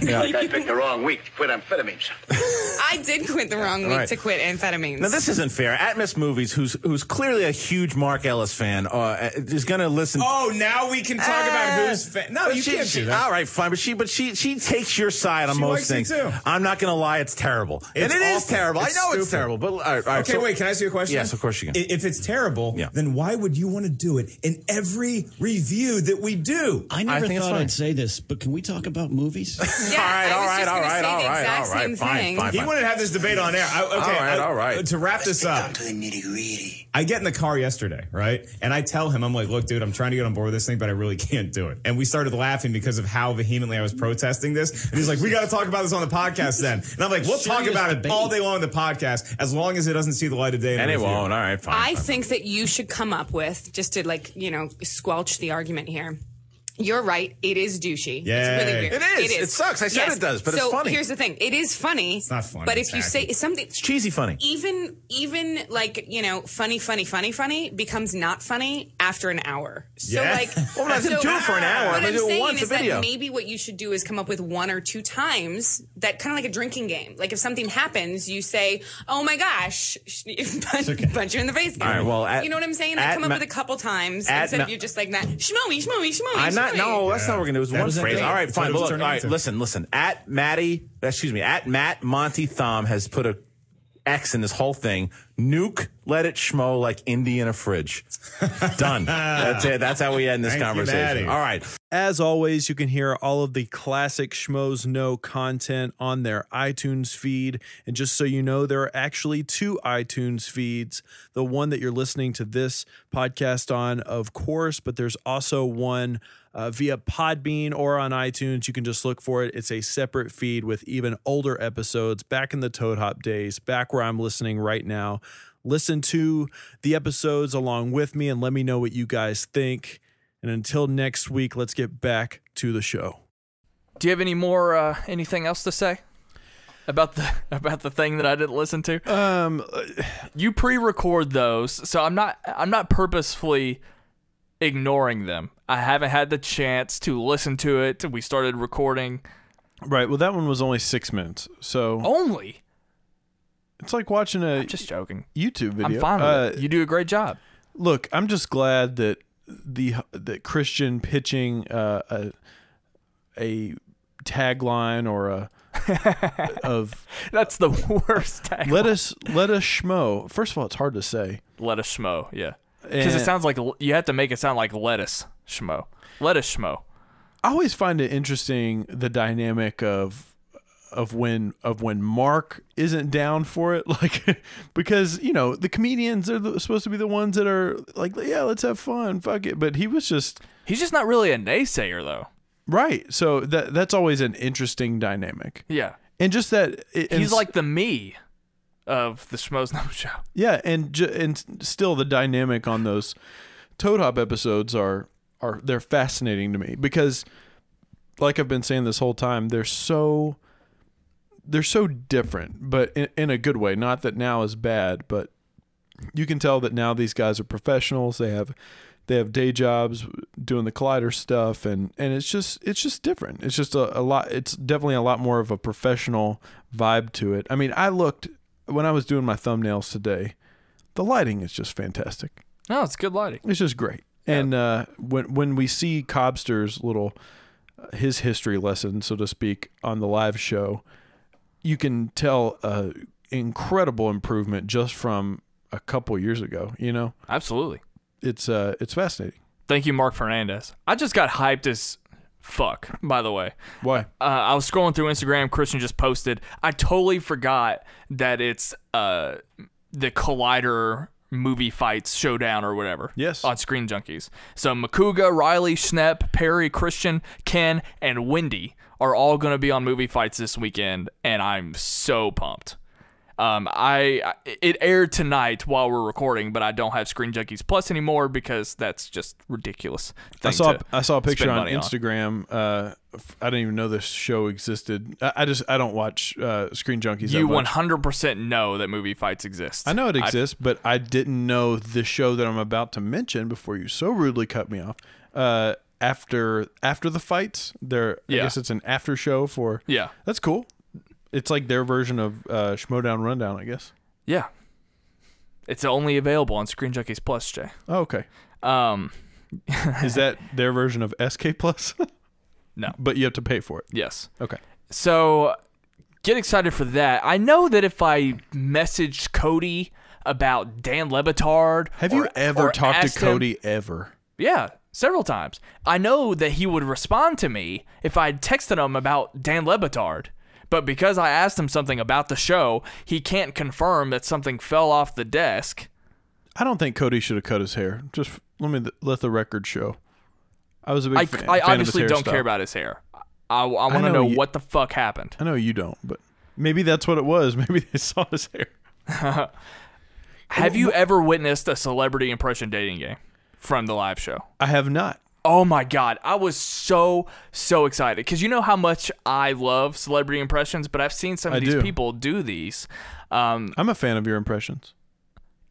Yeah, I picked the wrong week to quit amphetamines. I did quit the wrong week to quit amphetamines. Now this isn't fair. At Miss Movies, who's clearly a huge Mark Ellis fan, is going to listen. Oh, now we can talk about who's fan. No, you can't do that. All right, fine, but she takes your side on most things. Too. I'm not going to lie, it's terrible. It is terrible. I know it's terrible. But all right. Okay, wait. Can I ask you a question? Yes, of course you can. If it's terrible, then why would you want to do it in every review that we do? I never thought I'd say this, but can we talk about movies? All right. Fine. He wanted to have this debate on air. All right. To wrap this up, down to the nitty-gritty. I get in the car yesterday, right? And I tell him, I'm like, look, dude, I'm trying to get on board with this thing, but I really can't do it. And we started laughing because of how vehemently I was protesting this. And he's like, we got to talk about this on the podcast then. And I'm like, we'll talk about it all day long on the podcast, as long as it doesn't see the light of day. And it won't. All right, fine. I think that you should come up with, just to squelch the argument here. You're right. It is douchey. Yeah. It's really weird. It is. It sucks. I said it does, but it's funny. So here's the thing. It is funny. It's not funny. But if you say something, it's cheesy funny. Even like, funny becomes not funny after an hour. So like, well, I didn't do it for an hour. What I'm do it saying once is a video. that maybe what you should do is come up with one or two times that kind of like a drinking game. Like if something happens, you say, "Oh my gosh," punch you in the face. All right. Well, you know what I'm saying? I come up with a couple times instead of you just like that. Schmoey. I'm not. No, that's not what we're gonna do. It's one phrase. All right, fine. Look, all right, listen. At Matt Monty Thom has put a X in this whole thing. Nuke, let it schmo like Indy in a fridge. Done. That's it. That's how we end this conversation. All right. As always, you can hear all of the classic Schmoes Know content on their iTunes feed. And just so you know, there are actually two iTunes feeds. The one that you're listening to this podcast on, of course, but there's also one via Podbean or on iTunes. You can just look for it. It's a separate feed with even older episodes back in the Toad Hop days, back where I'm listening right now. Listen to the episodes along with me and let me know what you guys think. And until next week, let's get back to the show. Do you have any more anything else to say about the thing that I didn't listen to? You pre-record those, so I'm not purposefully ignoring them. I haven't had the chance to listen to it. We started recording Right. Well, that one was only 6 minutes. So Only? it's like watching a I'm just joking. YouTube video. I'm fine with it. You do a great job. Look, I'm just glad that that Kristian pitching a tagline or a of that's the worst tagline. Let us schmo. First of all, it's hard to say. Let us schmo, yeah. Because it sounds like you have to make it sound like lettuce schmo. Let us schmo. I always find it interesting the dynamic of when Mark isn't down for it, like because the comedians are supposed to be the ones that are like, yeah, let's have fun, fuck it. But he's just not really a naysayer though, right? So that's always an interesting dynamic. Yeah, and just that he's like the me of the Schmoes Know Show. Yeah, and still the dynamic on those Toad Hop episodes are they're fascinating to me because, like I've been saying this whole time, they're so different, but in a good way. Not that now is bad, but you can tell that now these guys are professionals. They have day jobs doing the Collider stuff, and it's just different. It's just a lot. It's definitely a lot more of a professional vibe to it. I mean, I looked when I was doing my thumbnails today. The lighting is just fantastic. Oh, it's good lighting. It's just great. Yeah. And when we see Cobster's little his history lesson, so to speak, on the live show, you can tell incredible improvement just from a couple years ago. Absolutely. It's fascinating. Thank you, Mark Fernandez. I just got hyped as fuck, by the way. Why? I was scrolling through Instagram. Kristian just posted. I totally forgot that it's the Collider movie fights showdown or whatever. Yes. On Screen Junkies. So Makuga, Riley, Schnepp, Perry, Kristian, Ken, and Wendy are all going to be on movie fights this weekend, and I'm so pumped. It aired tonight while we're recording, but I don't have Screen Junkies Plus anymore because that's just ridiculous. I saw a picture on Instagram. I didn't even know this show existed. I don't watch Screen Junkies. You 100% know that movie fights exist. I know it exists, but I didn't know the show that I'm about to mention before you so rudely cut me off. After the fights, I guess it's an after show for. Yeah, that's cool. It's like their version of Schmoe Down Rundown, I guess. Yeah. It's only available on Screen Junkies Plus, Jay. Oh, okay. Is that their version of SK Plus? No. But you have to pay for it. Yes. Okay. So get excited for that. I know that if I messaged Cody about Dan Le Batard. Have you ever talked to Cody ever? Yeah, several times. I know that he would respond to me if I texted him about Dan Le Batard. But because I asked him something about the show, he can't confirm that something fell off the desk. I don't think Cody should have cut his hair. Just let the record show. I was a big fan. I obviously of his hairstyle. Don't care about his hair. I want to know what the fuck happened. I know you don't, but maybe that's what it was. Maybe they saw his hair. Have you ever witnessed a celebrity impression dating game from the live show? I have not. Oh my God. I was so excited because you know how much I love celebrity impressions, but I've seen some of these people do these. I'm a fan of your impressions.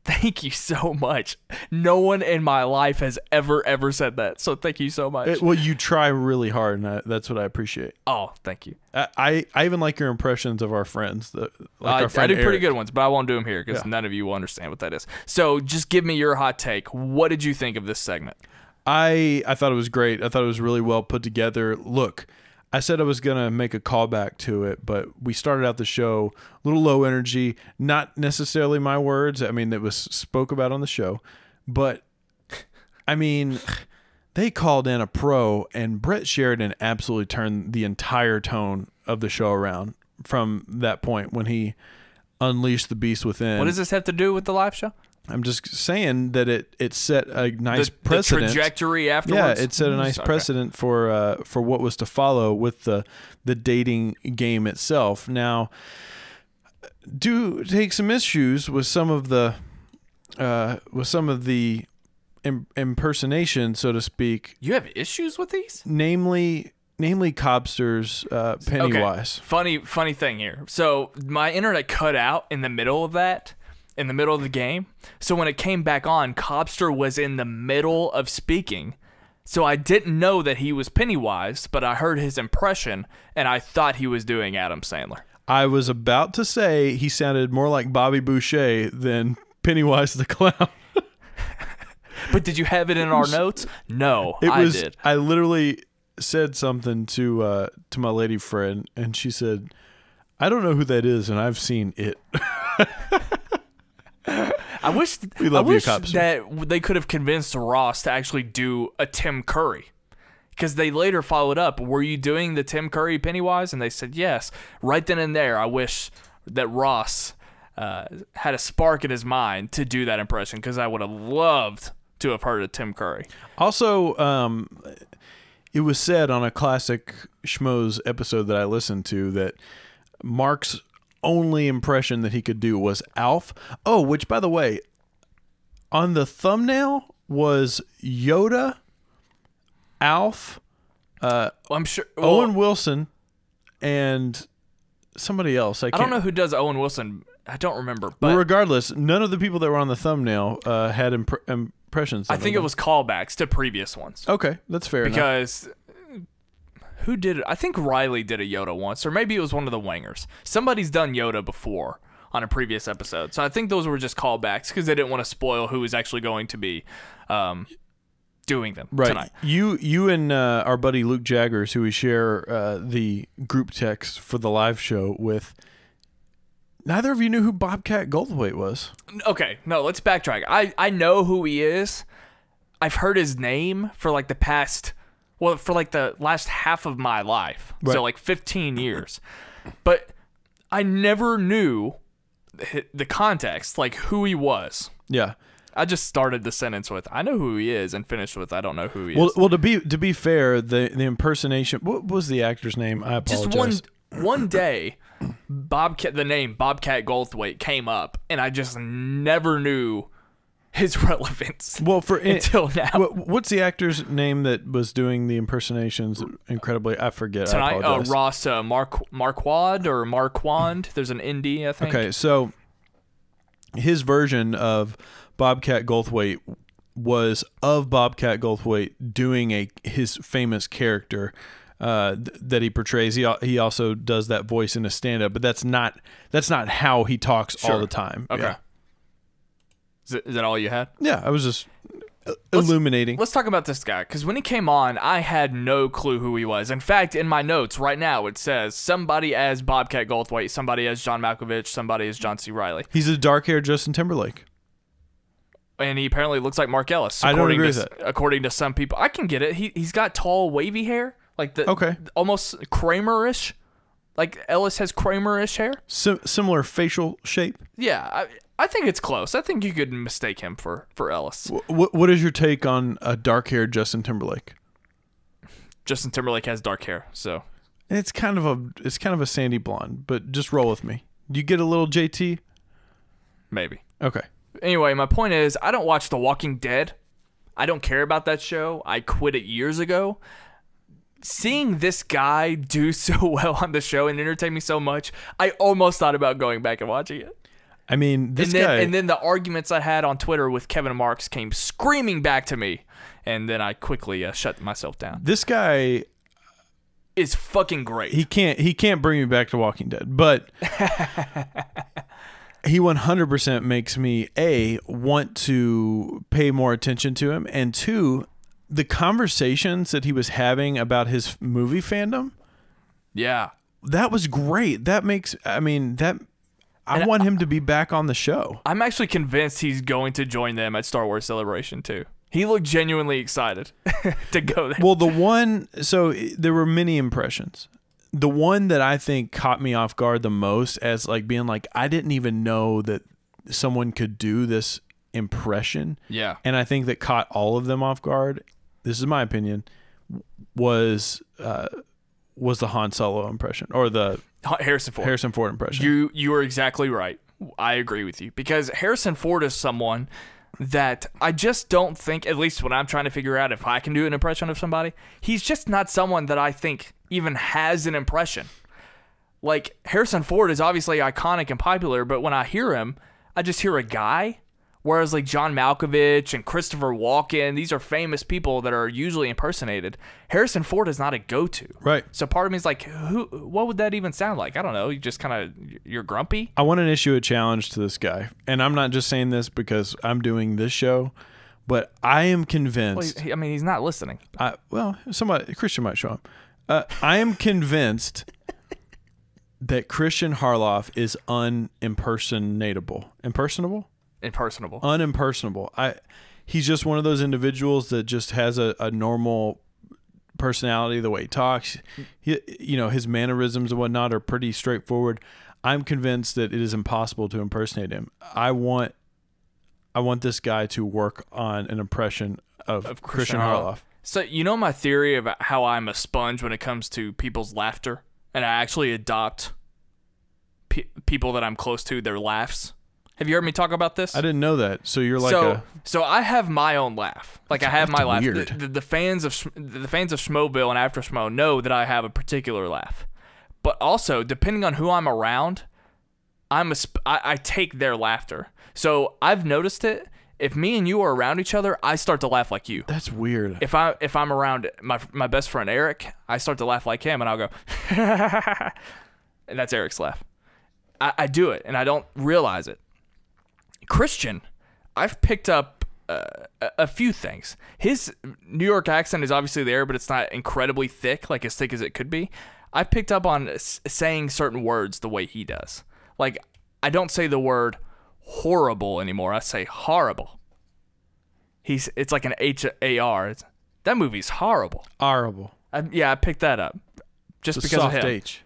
Thank you so much. No one in my life has ever said that. So thank you so much. Well, you try really hard, and that's what I appreciate. Oh, thank you. I even like your impressions of our friends. Our friend I do pretty Eric. good ones, but I won't do them here because none of you will understand what that is. So just give me your hot take. What did you think of this segment? I thought it was great. I thought it was really well put together. Look, I said I was going to make a callback to it, but we started out the show a little low energy, not necessarily my words. I mean, it was spoke about on the show, but I mean, they called in a pro, and Brett Sheridan absolutely turned the entire tone of the show around from that point when he unleashed the beast within. What does this have to do with the live show? I'm just saying that it set a nice precedent. The trajectory afterwards? Yeah, it set a nice precedent for what was to follow with the dating game itself. Now, do take some issues with some of the impersonation, so to speak. You have issues with these? Namely Cobster's Pennywise. Okay. Funny thing here. So my internet cut out in the middle of that. In the middle of the game. So when it came back on, Cobster was in the middle of speaking So I didn't know that he was Pennywise, but I heard his impression, and I thought he was doing Adam Sandler. I was about to say he sounded more like Bobby Boucher than Pennywise the Clown. But did you have it in our notes? No, I did. I literally said something to my lady friend, and she said, "I don't know who that is, and I've seen it." I wish that they could have convinced Ross to actually do a Tim Curry, because they later followed up. Were you doing the Tim Curry Pennywise? And they said yes. Right then and there, I wish that Ross had a spark in his mind to do that impression, because I would have loved to have heard of Tim Curry. Also, it was said on a classic Schmoes episode that I listened to that Mark's only impression that he could do was Alf. Oh, which, by the way, on the thumbnail was Yoda, Alf, I'm sure Owen Wilson, and somebody else. I don't know who does Owen Wilson. I don't remember. But well, regardless, none of the people that were on the thumbnail had impressions. I think it was callbacks to previous ones. Okay, that's fair because who did it? I think Riley did a Yoda once, or maybe it was one of the Wangers. Somebody's done Yoda before on a previous episode. So I think those were just callbacks because they didn't want to spoil who was actually going to be doing them tonight. You and our buddy Luke Jaggers, who we share the group text for the live show with, neither of you knew who Bobcat Goldthwait was. Okay, no, let's backtrack. I know who he is. I've heard his name for like the last half of my life. Right. So like 15 years. But I never knew the context, like who he was. Yeah. I just started the sentence with "I know who he is" and finished with "I don't know who he is." Well, to be fair, the impersonation. What was the actor's name? I apologize. Just one day, the name Bobcat Goldthwait came up, and I just never knew his relevance. Well, until now. What's the actor's name that was doing the impersonations? Incredibly, I forget. Tonight, I apologize. Ross Marquand or Marquand. There's an ND, I think. Okay, so his version of Bobcat Goldthwait was of Bobcat Goldthwait doing his famous character that he portrays. He also does that voice in a stand-up, but that's not how he talks all the time. Okay. Yeah. Is that all you had? Yeah, I was just illuminating. Let's talk about this guy, because when he came on, I had no clue who he was. In fact, in my notes right now, it says somebody as Bobcat Goldthwait, somebody as John Malkovich, somebody as John C. Reilly. He's a dark-haired Justin Timberlake. And he apparently looks like Mark Ellis. I don't agree with that. According to some people. I can get it. He's got tall, wavy hair. Like almost Kramer-ish. Like Ellis has Kramer-ish hair. Similar facial shape. Yeah, I think it's close. I think you could mistake him for Ellis. What is your take on a dark-haired Justin Timberlake? Justin Timberlake has dark hair, so it's kind of a sandy blonde, but just roll with me. Do you get a little JT? Maybe. Okay. Anyway, my point is, I don't watch The Walking Dead. I don't care about that show. I quit it years ago. Seeing this guy do so well on the show and entertain me so much, I almost thought about going back and watching it. I mean, and then the arguments I had on Twitter with Kevin Marks came screaming back to me, and then I quickly shut myself down. This guy is fucking great. He can't bring me back to Walking Dead, but he 100% makes me want to pay more attention to him, and two, the conversations that he was having about his movie fandom. Yeah, that was great. I want him to be back on the show. I'm actually convinced he's going to join them at Star Wars Celebration too. He looked genuinely excited to go there. Well, there were many impressions. The one that I think caught me off guard the most as like being like, I didn't even know that someone could do this impression. Yeah. And I think that caught all of them off guard. This is my opinion, was the Han Solo impression or the Harrison Ford impression. You are exactly right. I agree with you, because Harrison Ford is someone that I just don't think, at least when I'm trying to figure out if I can do an impression of somebody, he's just not someone that I think even has an impression. Like, Harrison Ford is obviously iconic and popular, but when I hear him, I just hear a guy Whereas like John Malkovich and Christopher Walken, these are famous people that are usually impersonated. Harrison Ford is not a go-to. Right. So part of me is like, what would that even sound like? I don't know. You just kind of, you're grumpy. I want to issue a challenge to this guy. And I'm not just saying this because I'm doing this show, but I am convinced. Well, he's not listening. Kristian might show up. I am convinced that Kristian Harloff is unimpersonatable. Impersonable? Unimpersonable. He's just one of those individuals that just has a normal personality, the way he talks. His mannerisms and whatnot are pretty straightforward. I'm convinced that it is impossible to impersonate him. I want this guy to work on an impression of Kristian Harloff. So you know my theory about how I'm a sponge when it comes to people's laughter, and I actually adopt people that I'm close to, their laughs. Have you heard me talk about this? I didn't know that. So you're like So I have my own laugh. Like I have my laugh. Weird. The fans of Schmoeville and After Schmoe know that I have a particular laugh. But also, depending on who I'm around, I take their laughter. So I've noticed it. If me and you are around each other, I start to laugh like you. That's weird. If I'm around my best friend Eric, I start to laugh like him, and I'll go, and that's Eric's laugh. I do it, and I don't realize it. Kristian, I've picked up a few things. His New York accent is obviously there, but it's not incredibly thick, like as thick as it could be. I've picked up on saying certain words the way he does. Like, I don't say the word horrible anymore. I say horrible. It's like an H-A-R. That movie's horrible. Horrible. I picked that up. Just it's because soft of him. H.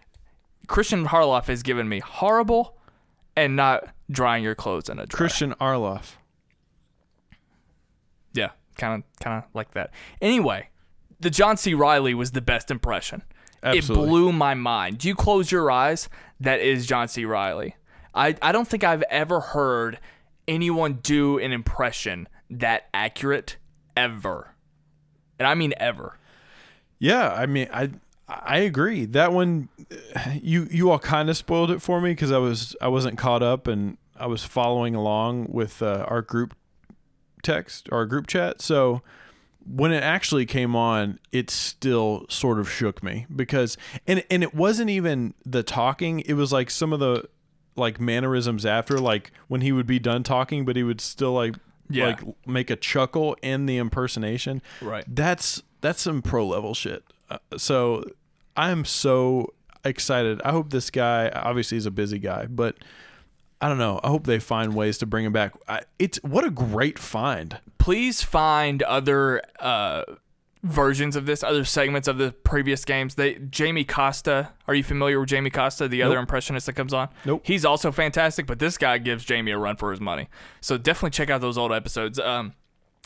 Kristian Harloff has given me horrible and not drying your clothes in a dryer. Kristian Harloff. Yeah, kind of like that. Anyway, the John C. Reilly was the best impression. Absolutely. It blew my mind. You close your eyes, that is John C. Reilly. I don't think I've ever heard anyone do an impression that accurate ever. And I mean ever. Yeah, I agree. That one, you all kind of spoiled it for me because I wasn't caught up and I was following along with our group text or our group chat. So when it actually came on, it still sort of shook me because and it wasn't even the talking. It was like some of the like mannerisms after, like when he would be done talking, but he would still like make a chuckle in the impersonation. Right. That's some pro level shit. So I'm so excited. I hope this guy, obviously he's a busy guy, but I don't know. I hope they find ways to bring him back. What a great find. Please find other versions of this, other segments of the previous games. Jamie Costa, are you familiar with Jamie Costa, the other impressionist that comes on? Nope. He's also fantastic, but this guy gives Jamie a run for his money. So definitely check out those old episodes.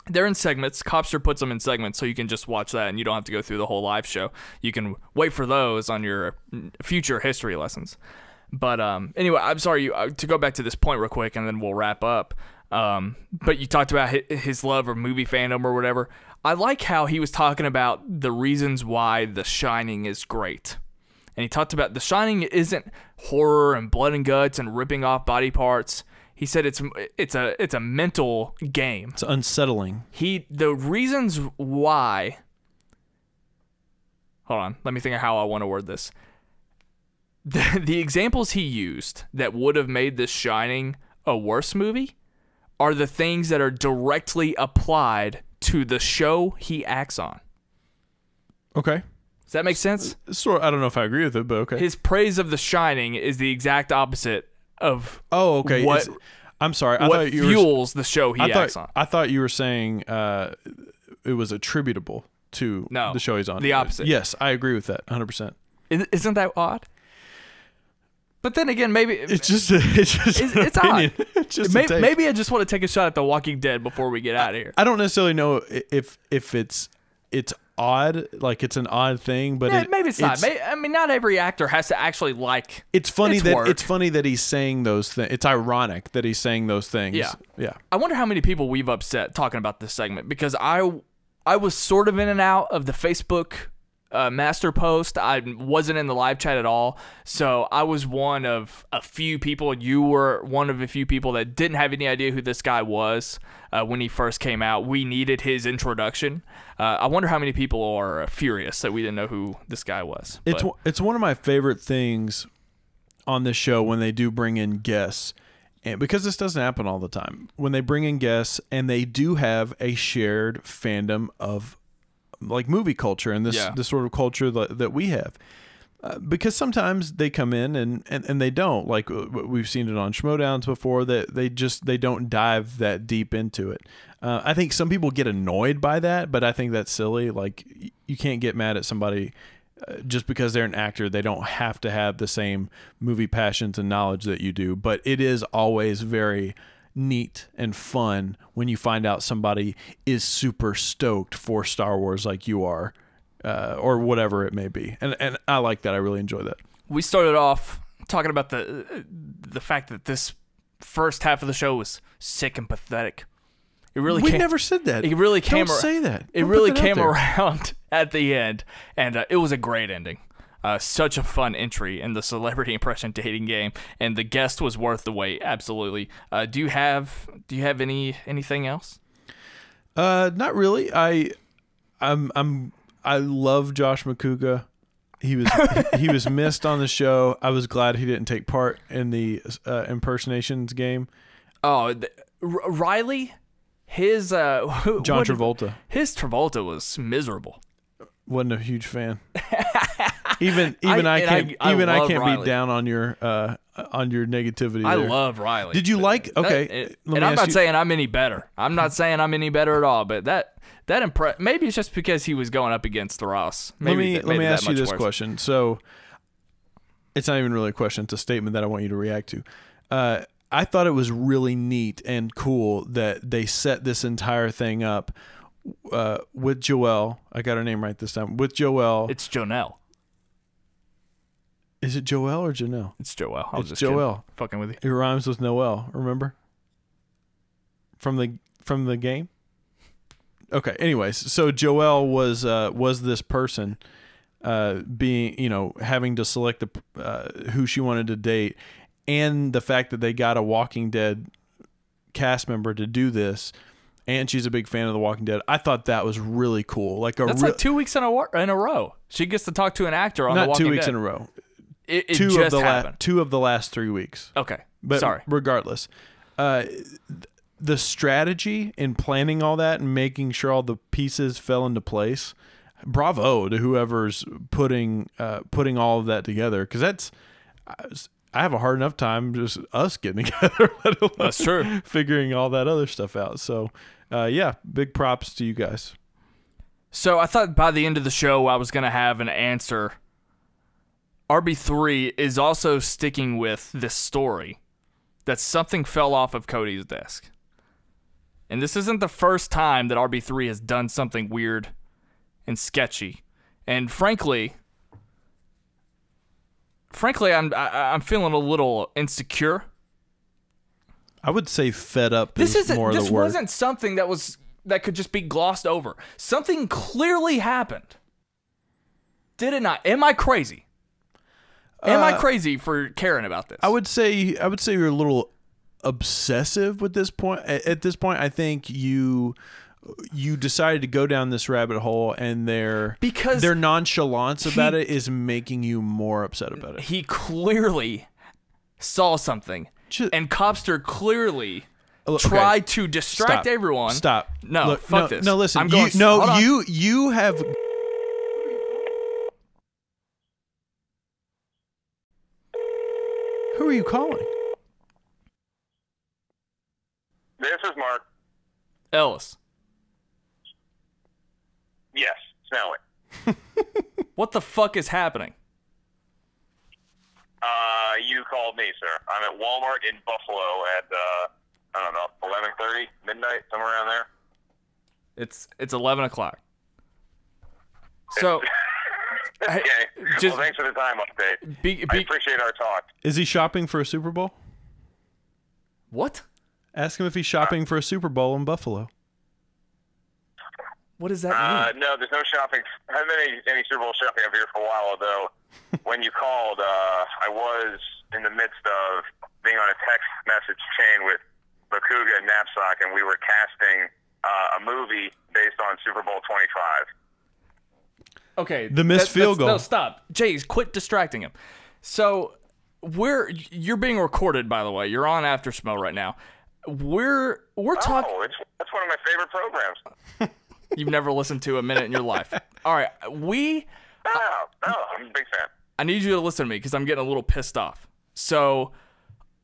They're in segments. Copster puts them in segments, so you can just watch that and you don't have to go through the whole live show. You can wait for those on your future history lessons. But anyway, I'm sorry, to go back to this point real quick and then we'll wrap up. But you talked about his love or movie fandom or whatever. I like how he was talking about the reasons why The Shining is great. And he talked about The Shining isn't horror and blood and guts and ripping off body parts. He said it's a mental game. It's unsettling. The reasons why. Hold on, let me think of how I want to word this. The examples he used that would have made The Shining a worse movie are the things that are directly applied to the show he acts on. Okay. Does that make sense? I don't know if I agree with it, but okay. His praise of The Shining is the exact opposite of okay. What, I'm sorry. I thought you fuels the show he acts on. I thought you were saying it was attributable to the show he's on. The opposite. Yes, I agree with that 100%. Isn't that odd? But then again, maybe it's just odd. It's just maybe I just want to take a shot at The Walking Dead before we get out of here. I don't necessarily know if it's odd, like it's an odd thing, but maybe it's not. Not every actor has to actually like. It's funny work. It's funny that he's saying those things. It's ironic that he's saying those things. Yeah. I wonder how many people we've upset talking about this segment because I was sort of in and out of the Facebook master post. I wasn't in the live chat at all, so I was one of a few people. You were one of a few people that didn't have any idea who this guy was when he first came out. We needed his introduction. I wonder how many people are furious that we didn't know who this guy was. It's one of my favorite things on this show when they do bring in guests, and because this doesn't happen all the time, when they bring in guests and they do have a shared fandom of like movie culture and this sort of culture that we have, because sometimes they come in and they don't, like we've seen it on Schmoedowns before, that they don't dive that deep into it. I think some people get annoyed by that, but I think that's silly. Like, you can't get mad at somebody just because they're an actor. They don't have to have the same movie passions and knowledge that you do, but it is always very neat and fun when you find out somebody is super stoked for Star Wars like you are, or whatever it may be, and I like that. I really enjoy that. We started off talking about the fact that this first half of the show was sick and pathetic. We never said that. It really came. Don't say that. It really came around at the end, and it was a great ending. Such a fun entry in the celebrity impression dating game, and the guest was worth the wait. Absolutely. Do you have anything else? Not really. I love Josh McCouga. He was missed on the show. I was glad he didn't take part in the impersonations game. Oh, Riley, his John Travolta. His Travolta was miserable. Wasn't a huge fan. Even I can't be down on your negativity. I love Riley. Did you like? Okay, and I'm not saying I'm any better. I'm not saying I'm any better at all. But that maybe it's just because he was going up against Ross. Let me ask you this question. So it's not even really a question. It's a statement that I want you to react to. I thought it was really neat and cool that they set this entire thing up with Joelle. I got her name right this time. With Joelle. It's Jonelle. Is it Joelle or Janelle? It's Joelle. I was just Joelle. Fucking with you. It rhymes with Noel. Remember? From the game. Okay. Anyways, so Joelle was this person, being having to select who she wanted to date, and the fact that they got a Walking Dead cast member to do this. And she's a big fan of The Walking Dead. I thought that was really cool. That's like 2 weeks in a row. She gets to talk to an actor on The Walking Dead. Not 2 weeks in a row. It just happened. 2 of the last 3 weeks. Okay, but sorry. Regardless, the strategy in planning all that and making sure all the pieces fell into place. Bravo to whoever's putting all of that together, because that's. I have a hard enough time just us getting together, let alone that's true, figuring all that other stuff out. So, yeah, big props to you guys. So I thought by the end of the show I was going to have an answer. RB3 is also sticking with this story that something fell off of Cody's desk. And this isn't the first time that RB3 has done something weird and sketchy. And frankly, I'm feeling a little insecure. I would say fed up. This wasn't something that could just be glossed over. Something clearly happened. Did it not? Am I crazy? Am I crazy for caring about this? I would say you're a little obsessive with this point. At this point, I think you decided to go down this rabbit hole, and their nonchalance about it is making you more upset about it. He clearly saw something, and Copster clearly tried to distract everyone. Stop. No, Look, fuck this. No, listen. You have. Who are you calling? This is Mark. Ellis. Yes, Snelling. What the fuck is happening? You called me, sir. I'm at Walmart in Buffalo at, 11:30, midnight, somewhere around there. It's 11 o'clock. So... Okay. Well, thanks for the time update. I appreciate our talk. Is he shopping for a Super Bowl? What? Ask him if he's shopping for a Super Bowl in Buffalo. What does that mean? No, there's no shopping. I haven't been any Super Bowl shopping up here for a while, although when you called, I was in the midst of being on a text message chain with Makuga and Knapsack, and we were casting a movie based on Super Bowl 25. Okay. The missed field goal. No, stop. Jays, quit distracting him. So you're being recorded, by the way. You're on After Schmoe right now. We're talking. Oh, that's one of my favorite programs. You've never listened to a minute in your life. All right, No, I'm a big fan. I need you to listen to me because I'm getting a little pissed off. So,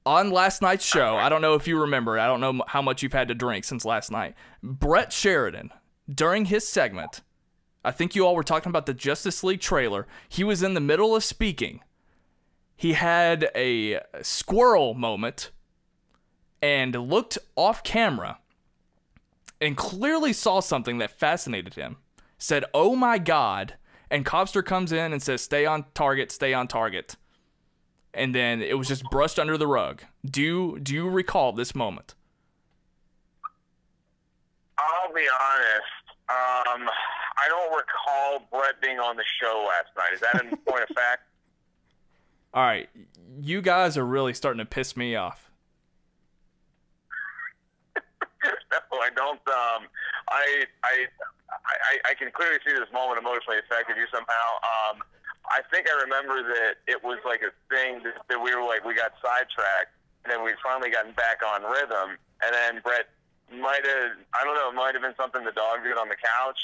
on last night's show, I don't know if you remember. I don't know how much you've had to drink since last night. Brett Sheridan, during his segment, I think you all were talking about the Justice League trailer. He was in the middle of speaking. He had a squirrel moment and looked off camera and clearly saw something that fascinated him. Said, "Oh my God." And Cobster comes in and says, "Stay on target, stay on target." And then it was just brushed under the rug. Do you recall this moment? I'll be honest. I don't recall Brett being on the show last night. Is that in point of fact? All right. You guys are really starting to piss me off. No, I don't. I can clearly see this moment emotionally affected you somehow. I think I remember that it was like a thing that we were like, we got sidetracked, and then we'd finally gotten back on rhythm, and then Brett might have, I don't know, it might have been something the dog did on the couch.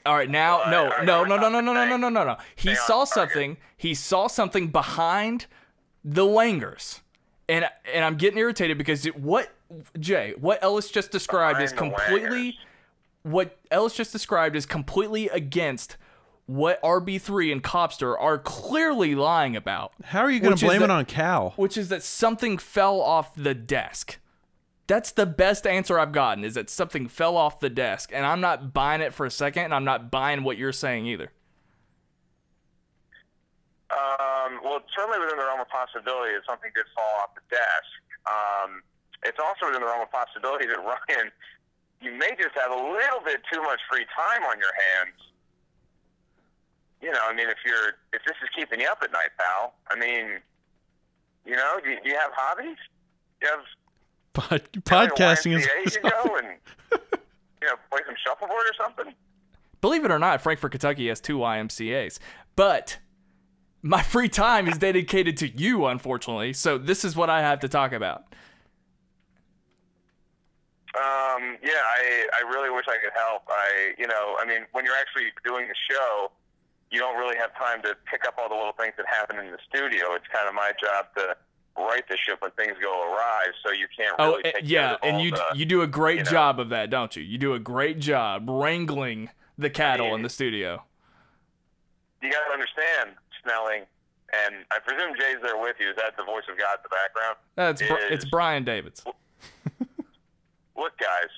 All right, now, no. He saw something. He saw something behind the Wangers, and I'm getting irritated because what Ellis just described is completely. What Ellis just described is completely against what RB3 and Cobster are clearly lying about. How are you going to blame it on Cal? Which is that something fell off the desk. That's the best answer I've gotten, is that something fell off the desk. And I'm not buying it for a second, and I'm not buying what you're saying either. Well, it's certainly within the realm of possibility that something did fall off the desk. It's also within the realm of possibility that Ryan, you may just have a little bit too much free time on your hands. You know, I mean, if this is keeping you up at night, pal, I mean, you know, do you have hobbies? Do you have podcasting is you can go and play some shuffleboard or something? Believe it or not, Frankfort, Kentucky has 2 YMCAs, but my free time is dedicated to you, unfortunately. So this is what I have to talk about. I really wish I could help. I mean, when you're actually doing the show, you don't really have time to pick up all the little things that happen in the studio. It's kind of my job to right the ship when things go awry, so you can't really take care of all you do a great job of that, don't you? You do a great job wrangling the cattle in the studio. You got to understand, Snelling, and I presume Jay's there with you. Is that the voice of God in the background? It's Brian Davids. Look, guys,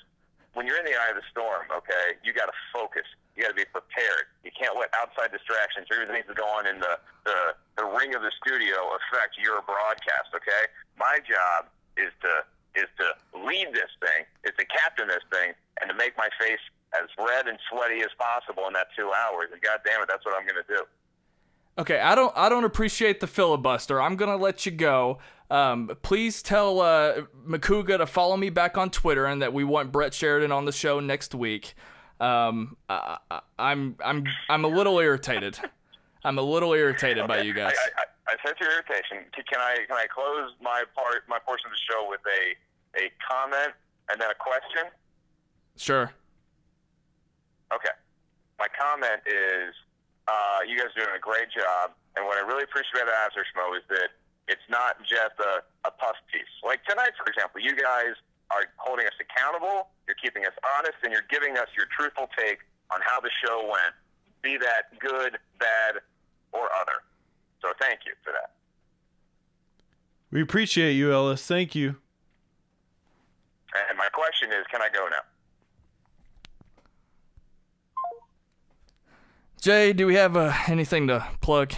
when you're in the eye of the storm, okay, you got to focus. You got to be prepared. You can't let outside distractions or everything that's going on in the ring of the studio affect your broadcast, okay? My job is to lead this thing, is to captain this thing, and to make my face as red and sweaty as possible in that 2 hours. And God damn it, that's what I'm going to do. Okay, I don't appreciate the filibuster. I'm gonna let you go. Please tell Makuga to follow me back on Twitter and that we want Brett Sheridan on the show next week. I'm a little irritated. I'm a little irritated by you guys. I sense your irritation. Can I close my portion of the show with a comment and then a question? Sure. Okay. My comment is, you guys are doing a great job, and what I really appreciate about After Schmoe is that it's not just a puff piece. Like tonight, for example, you guys are holding us accountable, you're keeping us honest, and you're giving us your truthful take on how the show went, be that good, bad, or other. So thank you for that. We appreciate you, Ellis. Thank you. And my question is, can I go now? Jay, do we have anything to plug?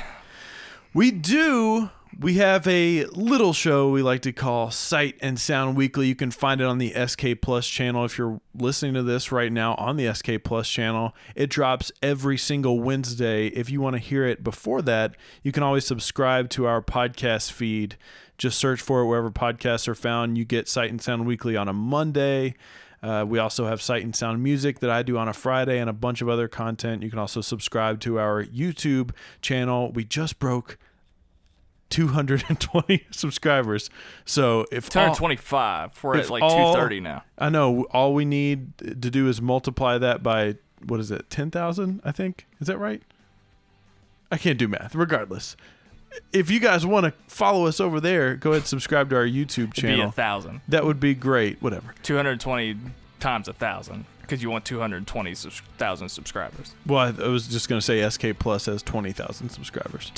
We do, We have a little show we like to call Sight and Sound Weekly. You can find it on the SK Plus channel. If you're listening to this right now on the SK Plus channel, it drops every single Wednesday. If you want to hear it before that, you can always subscribe to our podcast feed. Just search for it wherever podcasts are found. You get Sight and Sound Weekly on a Monday. We also have Sight and Sound Music that I do on a Friday and a bunch of other content. You can also subscribe to our YouTube channel. We just broke 220 subscribers. So if 225, we're at like 230 now. I know. All we need to do is multiply that by, what is it, 10,000, I think? Is that right? I can't do math. Regardless, if you guys want to follow us over there, go ahead and subscribe to our YouTube channel. It'd be 1,000. That would be great. Whatever. 220 times 1,000, because you want 220,000 subscribers. Well, I was just going to say SK Plus has 20,000 subscribers.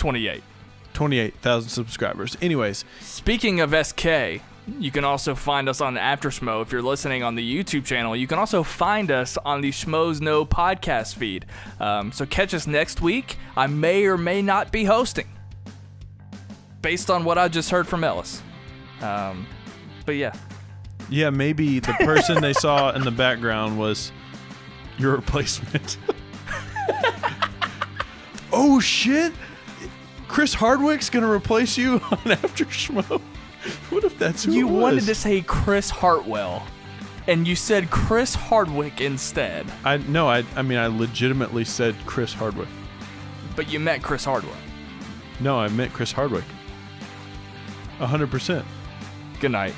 28,000 subscribers. Anyways, speaking of SK, you can also find us on After Schmoe. If you're listening on the YouTube channel, you can also find us on the Schmoes Know podcast feed. So catch us next week. I may or may not be hosting, based on what I just heard from Ellis. But yeah. Yeah, maybe the person they saw in the background was your replacement. Oh, shit. Chris Hardwick's going to replace you on After Schmoe? What if that's who you it was? wanted to say Chris Hartwell, and you said Chris Hardwick instead. I legitimately said Chris Hardwick. But you meant Chris Hardwick. No, I meant Chris Hardwick. 100%. Good night.